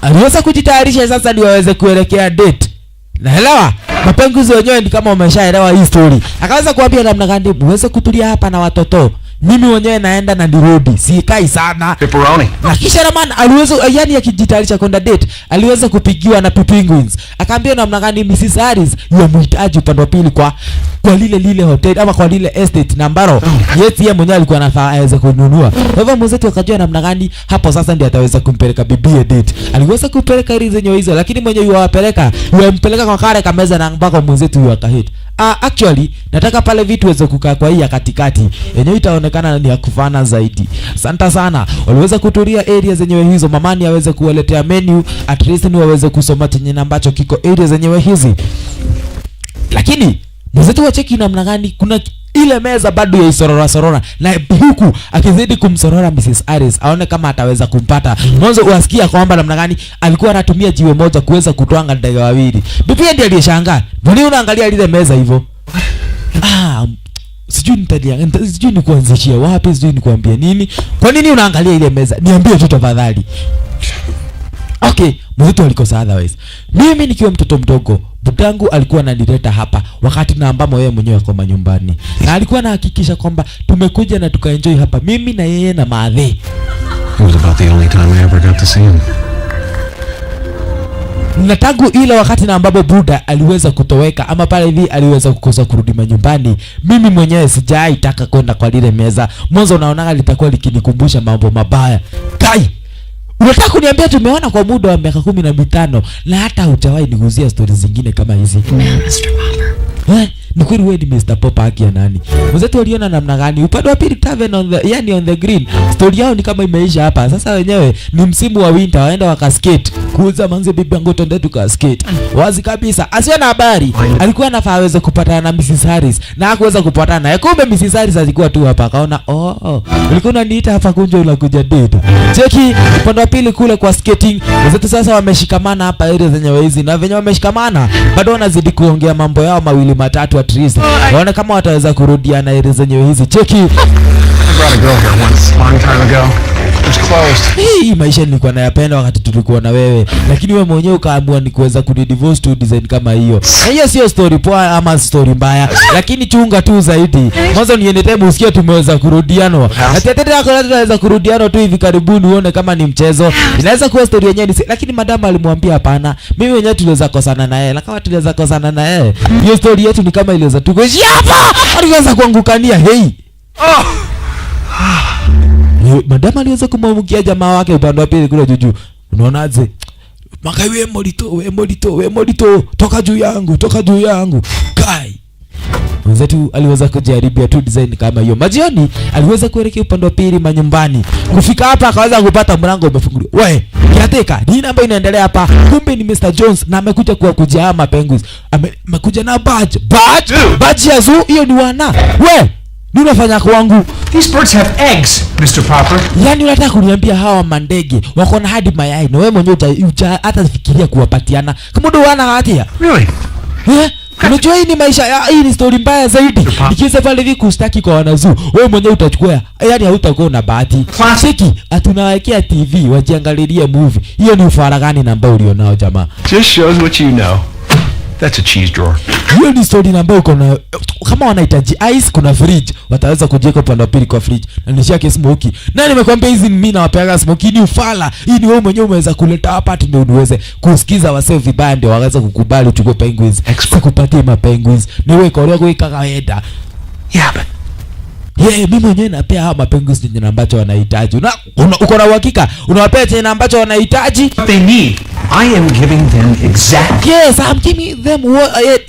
Aliweza kujitayarisha sasa ndio aweze kuelekea date. Naelewa? Mapenguzi wenyewe ni kama umeshaelewa hii story. Akaweza kuambia namna gani uweze kutulia hapa na watoto. Mimi mwenyewe naenda na ndirudi. Sikai sana.
Pepperoni.
Na kisha Raman aliweza yani akijitayarisha kwenda date, aliweza kupigiwa na penguins. Akaambia namna gani Mrs. Harris yamhitaji upande wa pili kwa lile hotel ama kwa lile estate na ambaro yeye mwenyewe alikuwa anafaa aweze kununua. Kwa hivyo mwenzetu akajua namna gani hapo sasa ndiye ataweza kumpeleka bibie date. Aliweza kupeleka hizo zenyewe hizo, lakini mwenyewe yuampeleka kwa kare kameza na mpaka mwenzetu yuakahit. Actually nataka pale vitu weze kukaa kwa hii ya katikati. Yenyewe itaonekana ni ya kufana zaidi. Asante sana. Waliweza kutulia area zenyewe hizo, mamani aweze kuwaletea menu, at least ni waweze kusoma chenye ambacho kiko area zenyewe hizi. Lakini mwenzetu wa cheki namna gani kuna ile meza bado ya sorora na huku akizidi kumsorora Mrs. Harris aone kama ataweza kumpata. Mwanzo uasikia kwamba namna gani alikuwa anatumia jiwe moja kuweza kutwanga ndege wawili. Bibi ndiye aliyeshangaa. Mbona unaangalia ile meza hivyo? Sijui ni kuanzishia wapi, sijui ni kuambia nini. Kwa nini unaangalia ile meza? Niambie tu tafadhali. Okay, mwenzetu alikosa otherwise. Mimi nikiwa mtoto mdogo, budangu alikuwa ananileta hapa wakati na ambamo yeye mwenyewe kwa nyumbani. Na alikuwa anahakikisha kwamba tumekuja na tukaenjoy hapa mimi na yeye na Maadhe.
It was about the only time I ever got to see him.
Na tangu ile wakati na ambapo Buda aliweza kutoweka ama pale hivi aliweza kukosa kurudi manyumbani, mimi mwenyewe sijai taka kwenda kwa lile meza. Mwanzo unaona litakuwa likinikumbusha mambo mabaya. Kai, unataka kuniambia tumeona kwa muda wa miaka 15 na hata hujawahi niguzia stories zingine kama hizi?
Man, Mr. Popper.
Ni kweli wewe ni Mr. Popper haki ya nani? Mwenzetu waliona namna gani? Upande wa pili Tavern on the, yani on the green. Story yao ni kama imeisha hapa. Sasa wenyewe ni msimu wa winter, waenda wakaskate. Kuuza manze bibi yangu twende tukaskate. Wazi kabisa. Asiwe na habari. Alikuwa anafaa aweze kupatana na Mrs. Harris na hakuweza kupatana naye. Kumbe Mrs. Harris alikuwa tu hapa akaona ulikuwa unaniita hapa kunja unakuja date. Cheki upande wa pili kule kwa skating. Wenzetu sasa wameshikamana hapa area zenyewe hizi na venye wameshikamana bado wanazidi kuongea mambo yao mawili matatu at least. Waone kama wataweza kurudiana area zenyewe hizi. Cheki.
I brought a girl here once, long time ago. It was closed.
Hii maisha nilikuwa nayapenda wakati tulikuwa na wewe, lakini wewe mwenyewe ukaamua ni kuweza kudivorce to design kama hiyo. Na hiyo sio story poa ama story mbaya, lakini chunga tu zaidi. Mwanzo niende time usikie tumeweza kurudiana. Na tetete yako tunaweza kurudiana tu hivi karibuni uone kama ni mchezo. Inaweza kuwa story yenyewe lakini madam alimwambia hapana. Mimi mwenyewe tuliweza kosana na yeye. Na kama tuliweza kosana na yeye, hiyo story yetu ni kama iliweza tu kuishi hapa. Aliweza kuangukania. Madam aliweza kumwamukia jamaa wake upande wa pili kule juju. Unaonaje? Makai we molito, toka juu yangu. Kai. Mwenzetu aliweza kujaribia tu design kama hiyo. Majioni aliweza kuelekea upande wa pili manyumbani. Kufika hapa akaweza kupata mlango umefunguliwa. We, kiateka, nini ambayo inaendelea hapa? Kumbe ni Mr. Jones na amekuja kuja hama penguins. Amekuja na badge ya zoo, hiyo ni wana. We, ni unafanya kwangu.
These birds have eggs, Mr. Popper.
Yani unataka kuniambia hawa mandege wako na hadi mayai na wewe mwenyewe hata fikiria kuwapatiana kama ndo wana hatia?
Really?
Unajua hii ni maisha, hii ni story mbaya zaidi. Ikiweza pale hivi kustaki kwa wanazu, wewe mwenyewe utachukua. Yani hautakuwa na bahati. Siki, atunawekea TV wajiangalilie movie. Hiyo ni ufara gani na ambao ulionao jamaa?
Just shows what you know. That's a cheese drawer.
Hiyo ni story na ambao kuna kama wanahitaji ice kuna fridge, wataweza kujiweka upande wa pili kwa fridge. Na nishake smoky. Na nimekwambia hizi mimi na wapeaga smoky ni ufala. Hii ni wewe mwenyewe umeweza kuleta hapa ati ndio uweze kusikiza wasee vibaya ndio waweza kukubali uchukue penguins. Sikupatie ma penguins. Ni wewe kwa kuika kawaida.
Yeah, but
mimi mwenyewe napea hawa mapenguins chenye ambacho wanahitaji. Uko na uhakika unawapea chenye ambacho wanahitaji?
what they need. I am giving them exactly.
Yes, I'm giving them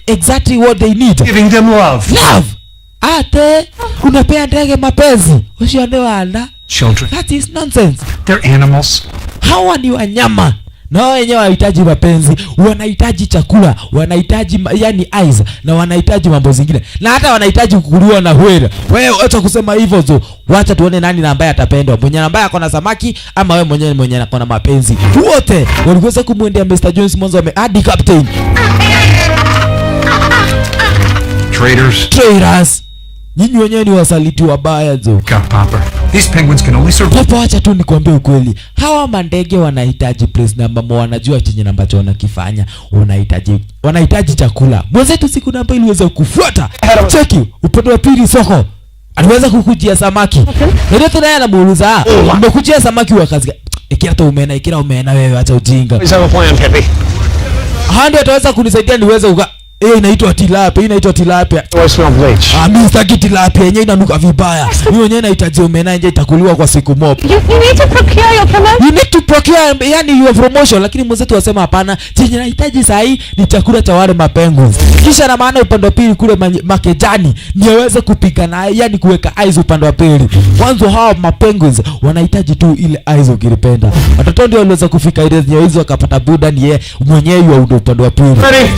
exactly what they need.
Giving them love.
Love. Ate unapea ndege mapenzi. Ushaondoa
Children.
That is nonsense.
They're animals.
Hawa ni wanyama. Na wao wenyewe wanahitaji mapenzi, wanahitaji chakula, wanahitaji yani eyes na wanahitaji mambo zingine. Na hata wanahitaji kukuliwa na hwera. Wewe acha kusema hivyo tu. Wacha tuone nani na ambaye atapendwa. Mwenye ambaye ako na samaki ama wewe mwenyewe ako na mapenzi. Wote waliweza kumwendea Mr. Jones mwanzo hadi captain. Traitors. Nyinyi wenyewe ni wasaliti wabaya zo.
Popper. These penguins can only survive.
Papa, acha tu nikwambie ukweli. Hawa mandege wanahitaji place na mama wanajua chenye ambacho wanakifanya. Wanahitaji chakula. Mwenzetu siku namba iliweza kufuata. Cheki, upande wa pili soko. Aliweza kukujia samaki. Ndio tunaye anamuuliza, "Umekujia samaki wa kazi gani?" Ikira umeena wewe acha ujinga.
Let's have a plan, Pepe.
Ndio ataweza kunisaidia niweze inaitwa tilapia.
I smell bleach.
Mimi sitaki tilapia, yenyewe inanuka vibaya. Mimi mwenyewe nahitaji omena nje itakuliwa kwa siku mob.
You need to procure your promotion.
You need to procure yani your promotion, lakini mwenzetu wasema hapana, chenye nahitaji saa hii ni chakula cha wale mapenguins. Kisha na maana upande wa pili kule makejani niweze kupigana yani kuweka eyes upande wa pili. Mwanzo hao mapenguins wanahitaji tu ile eyes ukilipenda. Watoto ndio waliweza kufika ile hizo wakapata Buda ni yeye mwenyewe wa upande wa pili.
Ready?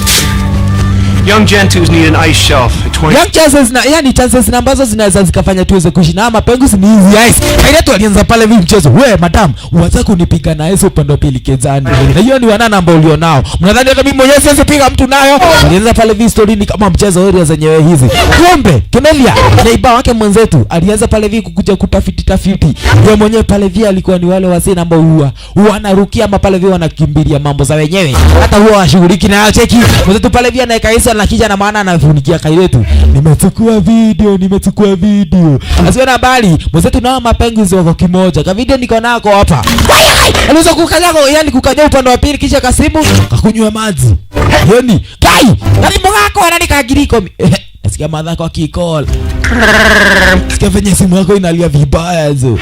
Young Gentoos need an ice shelf at 20.
Young chances na yani chances na ambazo zinaweza zikafanya tuweze kuishi na mapenguzi ni hizi ice. Ile tu alianza pale hivi mchezo. We madam, uanza kunipiga na ice upande wa pili kezani. Na hiyo ni wanana ambao ulionao. Mnadhani hata mimi mwenyewe siwezi piga mtu nayo? Alianza pale hivi story ni kama mchezo area zenyewe hizi. Kumbe Kenelia neiba wake mwenzetu alianza pale hivi kukuja kutafiti tafiti. Yeye mwenyewe pale hivi alikuwa ni wale wasee ambao huwa wanarukia ama pale hivi wanakimbilia mambo za wenyewe. Hata huwa washughuliki na cheki. Mwenzetu pale hivi anaika Isa na kija na maana anafunikia kailetu. Nimechukua video. Asiona bali mwenzetu na mapenguzi wako kimoja. Ka video niko nako hapa. Aliweza kukanyaga yani kukanyaga upande wa pili kisha kasimu kakunywa maji. Yani, kai, karibu wako ananikagiriko. Nasikia madhako akicall. Nasikia venye simu yako inalia vibaya hizo.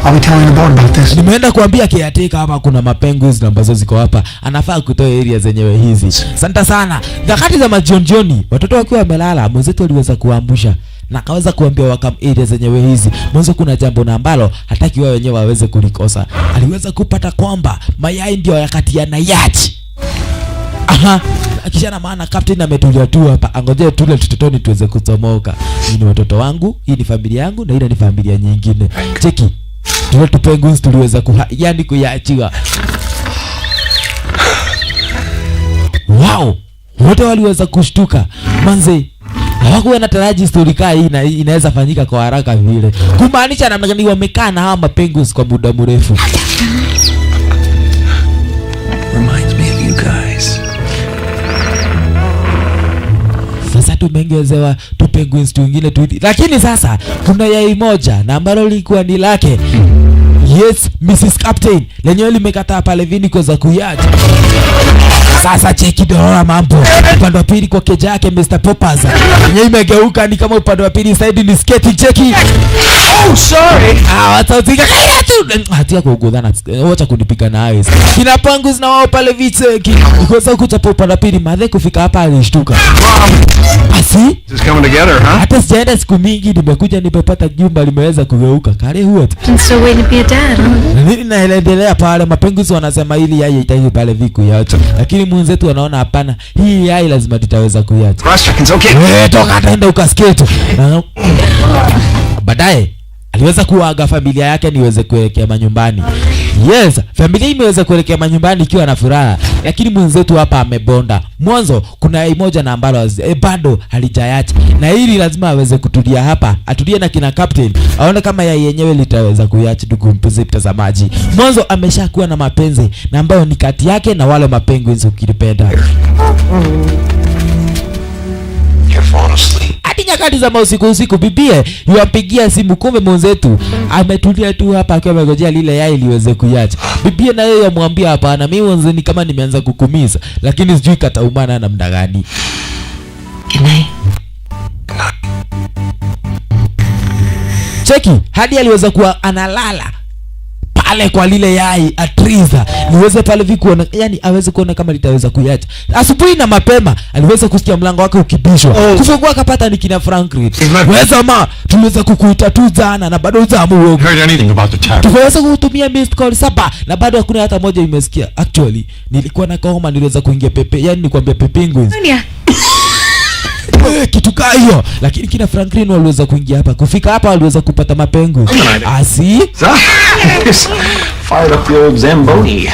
I'll be telling the board about this.
Nimeenda kuambia kiatika hapa kuna mapenguzi ambazo ziko hapa. Anafaa kutoa area zenyewe hizi. Asante sana. Nyakati za majionjoni, watoto wakiwa wamelala, mwenzetu aliweza kuambusha na akaweza kuambia wakam area zenyewe hizi. Mwanzo kuna jambo na ambalo hataki wao wenyewe waweze kulikosa. Aliweza kupata kwamba mayai ndio yakati yanayachi. Aha. Kisha na maana captain ametulia tu hapa. Angojea tule tutotoni tuweze kutomoka. Hii ni watoto wangu, hii ni familia yangu na hii ni familia nyingine. Cheki. Tuwe tupenguzi tuliweza yani kuyachiwa. Wow. Wote waliweza kushtuka. Manze. Hawakuwa nataraji story kaa hii inaweza fanyika kwa haraka vile. Kumaanisha namna gani wamekaa na hawa mapenguzi kwa muda mrefu.
Reminds me of you guys.
Sasa tumengezewa tupenguzi twingine tu. Lakini sasa kuna yai moja na ambalo lilikuwa ni lake. Yes, Mrs. Captain. Lenyewe limekataa pale vini kuweza kuyacha. Sasa cheki dorora mambo. Upande wa pili kwa keja yake Mr. Poppers. Yenyewe imegeuka ni kama upande wa pili side ni sketi cheki.
Oh, sorry.
Watautika kaya tu. Hatia kuugudhana. Wacha kunipiga na eyes. Kina pangu na wao pale vicheki. Kuweza kuchapa upande wa pili madhe kufika hapa alishtuka. Asi?
This is coming together, huh?
Hata sijaenda siku mingi nimekuja nimepata jumba limeweza kugeuka. Kare huo.
I'm still waiting to be a dad, huh?
Nini naendelea pale mapenguzi wanasema ili yai itaiki pale viku yacho. Lakini mwenzetu wanaona hapana. Hii yai lazima tutaweza kuyacha.
Cross-checking's okay.
Toka ataenda ukaskate. Baadaye aliweza kuaga familia yake niweze kuelekea manyumbani. Yes, familia imeweza kuelekea manyumbani ikiwa na furaha, lakini mwenzetu hapa amebonda. Mwanzo kuna yai moja na ambalo bado halijayacha. Na hili lazima aweze kutulia hapa, atulie na kina captain. Aone kama yai yenyewe litaweza kuyacha ndugu mtazamaji. Mwanzo ameshakuwa na mapenzi na ambayo ni kati yake na wale mapenguins ukilipenda.
You're falling asleep.
Hadi nyakati za usiku bibie yuampigia simu kumbe mwenzetu ametulia tu hapa akiwa amegojea lile yai liweze kuyacha. Bibie na yeye amwambia hapana mimi mwanzo ni kama nimeanza kukumiza lakini sijui kataumana na muda gani. Cheki hadi aliweza kuwa analala pale kwa lile yai atriza niweze pale vikuona yani aweze kuona kama litaweza kuyacha. Asubuhi na mapema aliweza kusikia mlango wake ukibishwa. Kufungua akapata ni kina Franklin. Weza ma tuliweza kukuita tu jana na bado hujamu wewe.
Heard anything about the tavern?
Tuweza kutumia missed call 7 na bado hakuna hata moja imesikia. Actually nilikuwa na koma niliweza kuingia pepe yani nikwambia Penguins. Kitu kaa hiyo lakini kina Franklin waliweza kuingia hapa. Kufika hapa waliweza kupata mapengo. Asi?
Fired up the old Zamboni.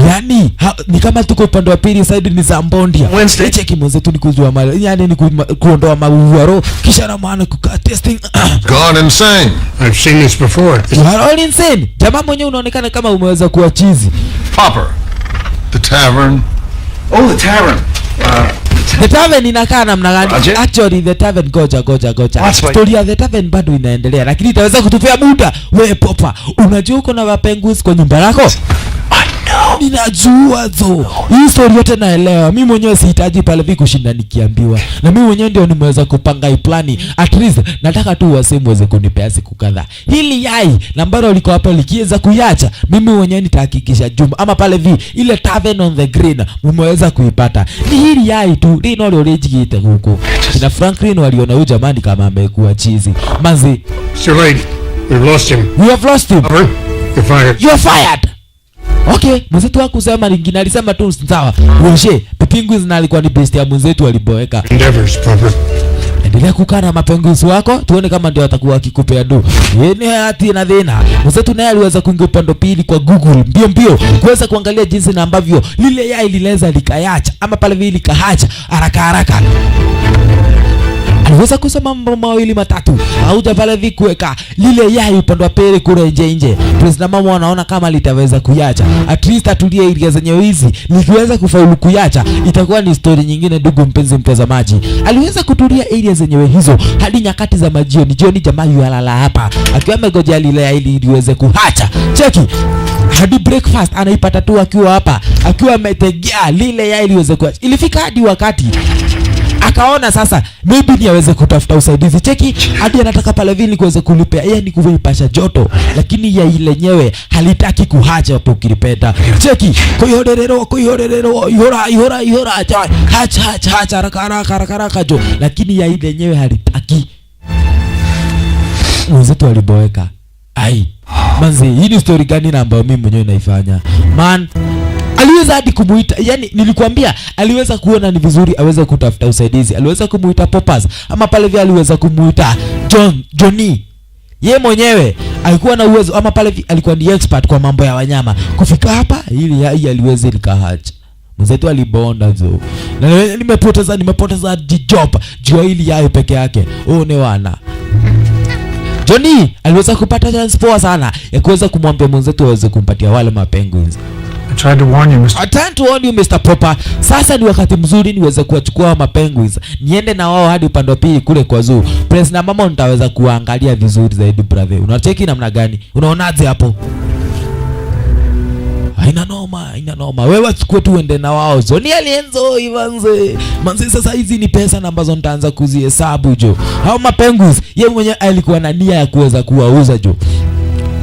Yani ni kama tuko upande wa pili side ni Zambondia.
Wednesday.
Cheki mwenzetu ni kuzua mali. Yani ni kuondoa mauaro kisha na maana kukaa testing.
Gone insane. I've seen this before.
You are all insane. Jamaa mwenyewe unaonekana kama umeweza kuwa chizi.
Popper. The tavern.
Oh, the tavern.
The tavern inakaa namna gani?
Roger.
Actually the tavern goja.
What's
Story ya the tavern bado inaendelea lakini itaweza kutupia muda. Wewe Popa, unajua uko na mapenguins kwa nyumba yako? Ninajua zo. Hii story yote naelewa. Mimi mwenyewe sihitaji pale vipi kushinda nikiambiwa. Na mimi mwenyewe ndio nimeweza kupanga hii plani. At least nataka tu waseme waweze kunipea siku kadhaa. Hili yai na ambalo liko hapa likiweza kuyacha, mimi mwenyewe nitahakikisha jumba ama pale ile tavern on the green mmeweza kuipata. Ni hili yai tu ndio lorejigite huko. Kina Franklin waliona huyu jamani kama amekuwa chizi. Manzi,
Sir Lady, we've lost him.
we have lost him.
Popper, you're fired.
You're fired. Okay, mwenzetu wako kusema lingine alisema tu sawa. Roger, penguins na alikuwa ni best ya mwenzetu aliboeka.
Endeavors, proper.
Endelea kukaa na mapenguins wako tuone kama ndio atakuwa akikupea do. Yeye hati na dhina. Mwenzetu naye aliweza kuingia upande pili kwa Google mbio kuweza kuangalia jinsi na ambavyo lile yai lileza likayacha ama pale vile likahacha haraka. Aliweza kusema mambo mawili matatu. Hauja pale hivi kuweka lile yai upande wa pili kule nje. President mama anaona kama litaweza kuyacha. At least atulie area zenyewe hizi. Nikiweza kufaulu kuyacha itakuwa ni story nyingine ndugu mpenzi mtazamaji. Aliweza kutulia area zenyewe hizo hadi nyakati za majioni. Jioni jamaa yalala hapa. Akiwa amegojea lile yai liweze kuhacha. Cheki. Hadi breakfast anaipata tu akiwa hapa. Akiwa ametegea lile yai liweze kuacha. Ilifika hadi wakati akaona sasa maybe ni aweze kutafuta usaidizi. Cheki hadi anataka pale vile kuweza kulipea yeye ni kuipasha joto, lakini ya ile yenyewe halitaki kuhacha hapo kilipeta. Cheki koyorerero ihora hacha haraka jo, lakini ya ile yenyewe halitaki. Mwenzetu aliboeka. Ai manzi, hii ni story gani na ambayo mimi mwenyewe naifanya man? Aliweza hadi kumuita, yani nilikwambia aliweza kuona ni vizuri aweze kutafuta usaidizi. Aliweza kumuita Poppers ama pale vile aliweza kumuita Johnny. Yeye mwenyewe alikuwa na uwezo ama pale vile alikuwa ni expert kwa mambo ya wanyama. Kufika hapa ili yai aliweza likahacha. Mzetu alibonda zo. Na nimepoteza job juu ili yai peke yake. One wana. Johnny aliweza kupata chance poa sana ya kuweza kumwambia mwenzetu aweze kumpatia wale mapenguins.
I tried to warn you,
Mr. Popper. Sasa ni wakati mzuri niweze kuwachukua mapenguins. Niende na wao hadi upande wa pili kule kwa zoo. Prince na mama nitaweza kuangalia vizuri zaidi brother. Unacheki namna gani? Unaonaje hapo? Haina noma. Wewe chukue tu uende na wao. Zoni alienzo ivanze. Manzi sasa hizi ni pesa na ambazo nitaanza kuzihesabu jo. Hao mapenguins yeye mwenyewe alikuwa na nia ya kuweza kuwauza jo.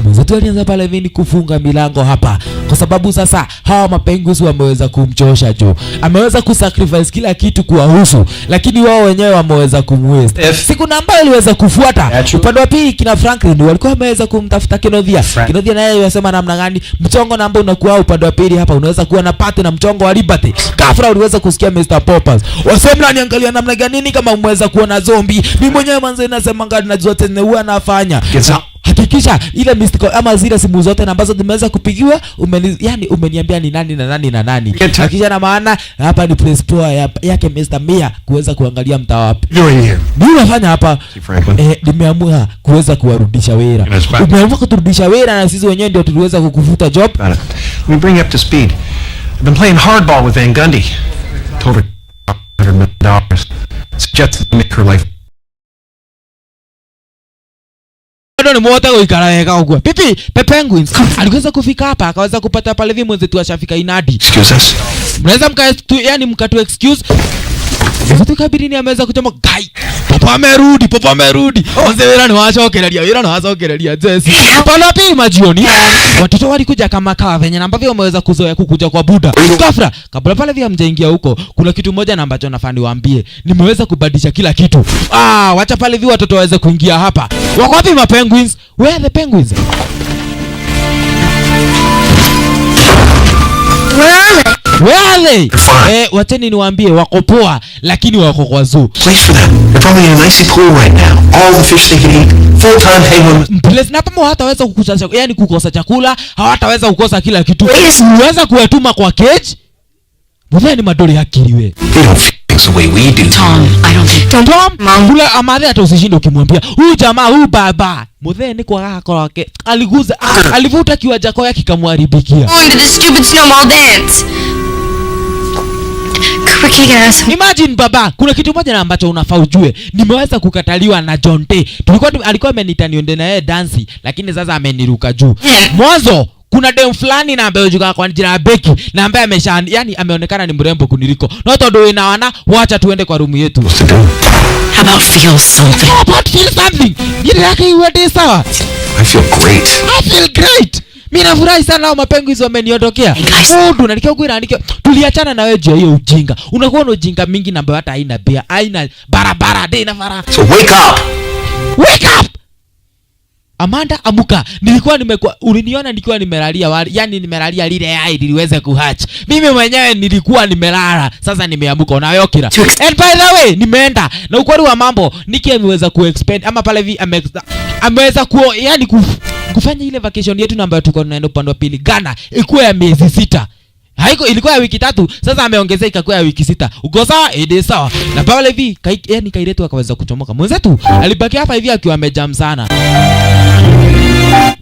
Mwenzetu alianza pale vini kufunga milango hapa kwa sababu sasa hawa mapenguins wameweza kumchosha jo. Ameweza kusacrifice kila kitu kuwahusu, lakini wao wenyewe wameweza kumwaste. Siku namba iliweza kufuata upande wa pili kina Franklin walikuwa wameweza kumtafuta Kenodia. Kenodia naye yasema namna gani mchongo namba unakuwa upande wa pili hapa unaweza kuwa na pate na mchongo wa Liberty. Kafra uliweza kusikia Mr. Poppers. Wasemla niangalia namna gani nini kama umeweza kuona zombie. Mimi mwenyewe manze nasema ngadi na zote ne huwa nafanya. Hakikisha ile mystical ama zile simu zote ambazo zimeweza kupigiwa umeniambia ni nani na nani. Hakikisha na maana hapa ni press poa yake Mr. Mia kuweza kuangalia mtaa wapi. Mimi nafanya hapa nimeamua kuweza kuwarudisha wera. Umeamua kuturudisha wera na sisi wenyewe ndio tuliweza kukufuta job.
Let me bring you up to speed. I've been playing hardball with Van Gundy. Told her $100 million. Suggested to make her life.
Ni mwota kuikara weka huko. Pipi, Penguins. Aliweza kufika hapa, akaweza kupata pale hivi mwenzetu ashafika inadi.
Excuse us.
Mnaweza mkatu excuse. Mwenzetu kabiri ni ameweza kuchoma gai. Papa amerudi. Wazewera ni wachokerelia. Jesse. Pala pili majioni. Watoto walikuja kama kawa venye ambavyo wameweza kuzoea kukuja kwa Buddha. Ghafla, kabla pale vya mjaingia huko, kuna kitu moja na ambacho nafaa niwaambie. Nimeweza kubadilisha kila kitu. Wacha pale vya watoto waweze kuingia hapa. Wako wapi mapenguins? Where are the penguins? Where are they? Wacheni niwaambie wako poa lakini wako kwa zoo.
Place for them. They're probably in an icy pool right now. All the fish they can eat. Full-time penguin.
Place na kama hataweza kukosa chakula, hawataweza kukosa kila kitu. Unaweza kuwatuma kwa cage? Mbona ni madoli akili we?
They don't feel things the way we do.
Tom, I don't think...
Tom, mangula amadhe hata usishinde ukimwambia. Huyu jamaa, huyu baba. Mudhe ni kwa kaka wake. Aliguza, alivuta kiwaja kwa yake kikamharibikia.
Going to the stupid snowball dance.
Imagine baba, kuna kitu moja na ambacho unafaa ujue. Nimeweza kukataliwa na John T. Alikuwa amenita niende na yeye dansi, lakini sasa ameniruka juu. Mwanzo kuna dem fulani na ambaye ujuka kwa jina la Becky na ambaye ameonekana ni mrembo kuniliko. Na watu ndio inawana, wacha tuende kwa room yetu.
How about feel something?
Jina yake iwe sawa.
I feel great.
Mimi nafurahi sana hao mapengo hizo wameniondokea. Tunalikia kuandika. Tuliachana na wewe juu hiyo ujinga. Unakuwa na ujinga mingi na ambayo hata haina bia, haina barabara, dei na fara.
So wake up.
Amanda amuka. Uliniona nikiwa nimelalia wali, yani nimelalia lile yai liliweze kuhatch. Mimi mwenyewe nilikuwa nimelala. Sasa nimeamuka unayokira. And by the way, nimeenda. Na ukweli wa mambo, Nikki ameweza kuexpand ama pale hivi ameweza yani kufanya ile vacation yetu ambayo tulikuwa tunaenda upande wa pili Ghana ikuwa ya miezi 6. Haiko ilikuwa ya wiki 3, sasa ameongezea ikakuwa ya wiki 6. Uko sawa? Ede sawa. Na pale hivi yani Kairetu akaweza kuchomoka. Mwenzetu alibaki hapa hivi akiwa amejam sana.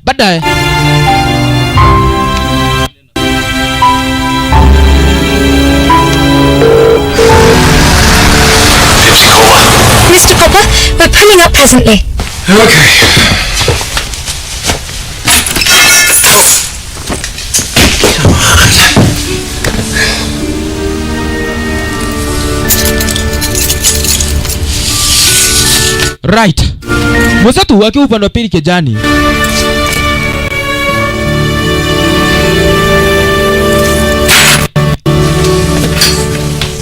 Baadaye
Mr. Popper, we're pulling up presently.
Okay.
right. Mwenzetu wakiwa upande wa pili Kejani.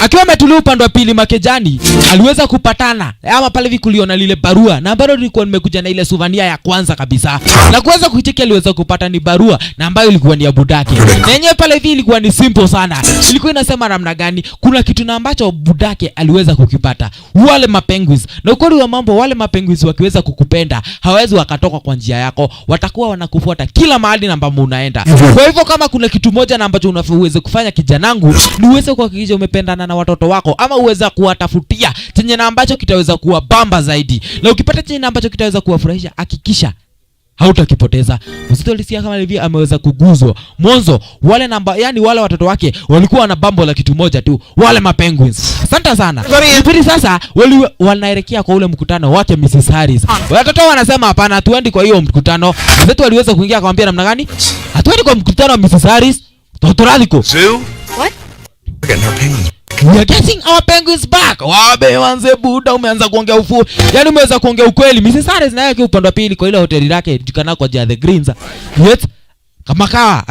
Akiwa ametulia upande wa pili Makejani, aliweza kupatana ama pale hivi kuliona lile barua na ambayo nilikuwa nimekuja na ile souvenir ya kwanza kabisa. Na kuweza kuicheki aliweza kupata ni barua na ambayo ilikuwa ni ya budake. Na yenyewe pale hivi ilikuwa ni simple sana. Ilikuwa inasema namna gani? Kuna kitu na ambacho budake aliweza kukipata. Wale mapenguins. Na ukweli wa mambo, wale mapenguins wakiweza kukupenda, hawezi wakatoka kwa njia yako. Watakuwa wanakufuata kila mahali ambapo unaenda. Kwa hivyo kama kuna kitu moja na ambacho unaweza kufanya kijanangu, ni uweze kuhakikisha umependana na watoto wako ama uweza kuwatafutia chenye na ambacho kitaweza kuwa bamba zaidi. Na ukipata chenye na ambacho kitaweza kuwafurahisha, hakikisha hautakipoteza. Mzito alisikia kama hivi ameweza kuguzwa. Mwanzo wale yani wale watoto wake walikuwa na bambo la kitu moja tu, wale mapenguins. Asante sana. Hivi sasa wanaelekea kwa ule mkutano wake Mrs. Harris. Watoto wanasema hapana, hatuendi kwa hiyo mkutano. Mzito aliweza kuingia akamwambia namna gani? Hatuendi kwa mkutano wa Mrs. Harris. Totoradiko.
Zoo?
What?
We're getting our penguins.
We are getting our penguins back. Wabe wanze buda umeanza kuongea ufu. Yaani umeweza kuongea ukweli. Mrs. Harris naye akiwa upande wa pili kwa ile hoteli yake jikana kwa The Greens. Yet kama kawa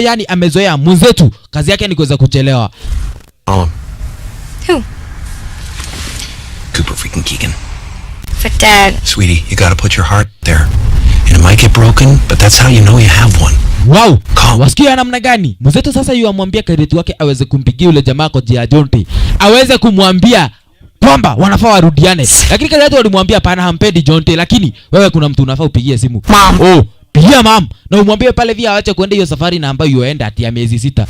yani amezoea mwenzetu kazi yake ni kuweza kuchelewa.
Who?
Cooper freaking Keegan.
For Dad.
Sweetie, you gotta put your heart there. And it might get broken, but that's how you know you have one.
Wow, wasikia namna gani? Mwenzetu sasa yu amwambia Kairetu wake aweze kumpigia yule jamaa kwa jia Jonte. Aweze kumwambia kwamba wanafaa warudiane. Lakini Kairetu walimwambia hapana, hampendi Jonte, lakini wewe kuna mtu unafaa upigie simu.
Mom.
Oh, pigia mom. Na umwambie pale via aache kuenda hiyo safari na ambayo yoenda ati ya miezi 6.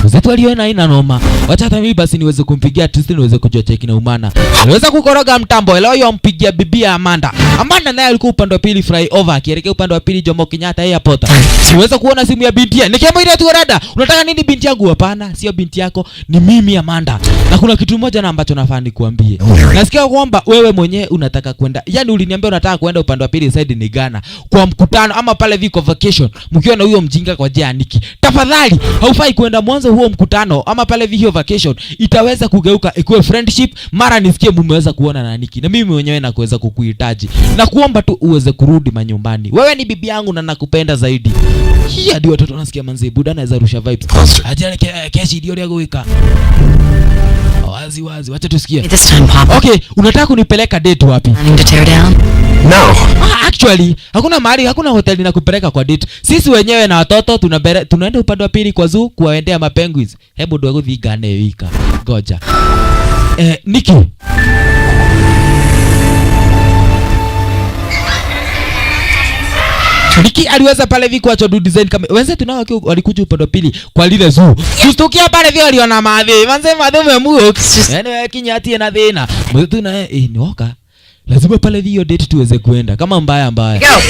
Mwenzetu aliona haina noma. Wacha hata mimi basi niweze kumpigia Tristan niweze kujua cheki na umana. Aliweza kukoroga mtambo. Leo yompigia bibi Amanda. Amanda naye alikuwa upande wa pili flyover akielekea upande wa pili Jomo Kenyatta airport. Siweza kuona simu ya binti yake. Nikiambia ile tu dada, unataka nini binti yangu? Hapana, sio binti yako, ni mimi Amanda. Na kuna kitu moja na ambacho nafaa nikuambie. Nasikia kwamba wewe mwenyewe unataka kwenda. Yaani uliniambia unataka kwenda upande wa pili side ni Ghana kwa mkutano ama pale viko vacation. Mkiwa na huyo mjinga kwa jia Nikki. Tafadhali, haufai kwenda mwanzo huo mkutano ama pale hiyo vacation itaweza kugeuka ikuwe friendship. Mara nisikie mmeweza kuona na Nikki na mimi mwenyewe na kuweza kukuhitaji na kuomba tu uweze kurudi manyumbani. Wewe ni bibi yangu na nakupenda zaidi. Hii hadi watoto wanasikia manzi buda anaweza rusha vibes. Ajale keshi ndio ndio weka. Wazi wacha tusikie.
This time, Papa.
Okay, unataka kunipeleka date wapi?
Planning to tear down?
No.
Actually, hakuna mahali, hakuna hoteli na kupeleka kwa date. Sisi wenyewe na watoto tunaenda upande wa pili kwa zoo kuwaendea mapenguins. Hebu dogo vigane wika. Goja. Nikki. Nikki aliweza pale hivi kuacha do design kama wenzetu nao walikuja upande wa pili kwa lile zoo. Tustukia pale hivi waliona madhi. Manze madhi umemuo. Yaani wewe kinyati na dhina. Mwetu na ni oka. Lazima pale hiyo date tuweze kuenda kama mbaya.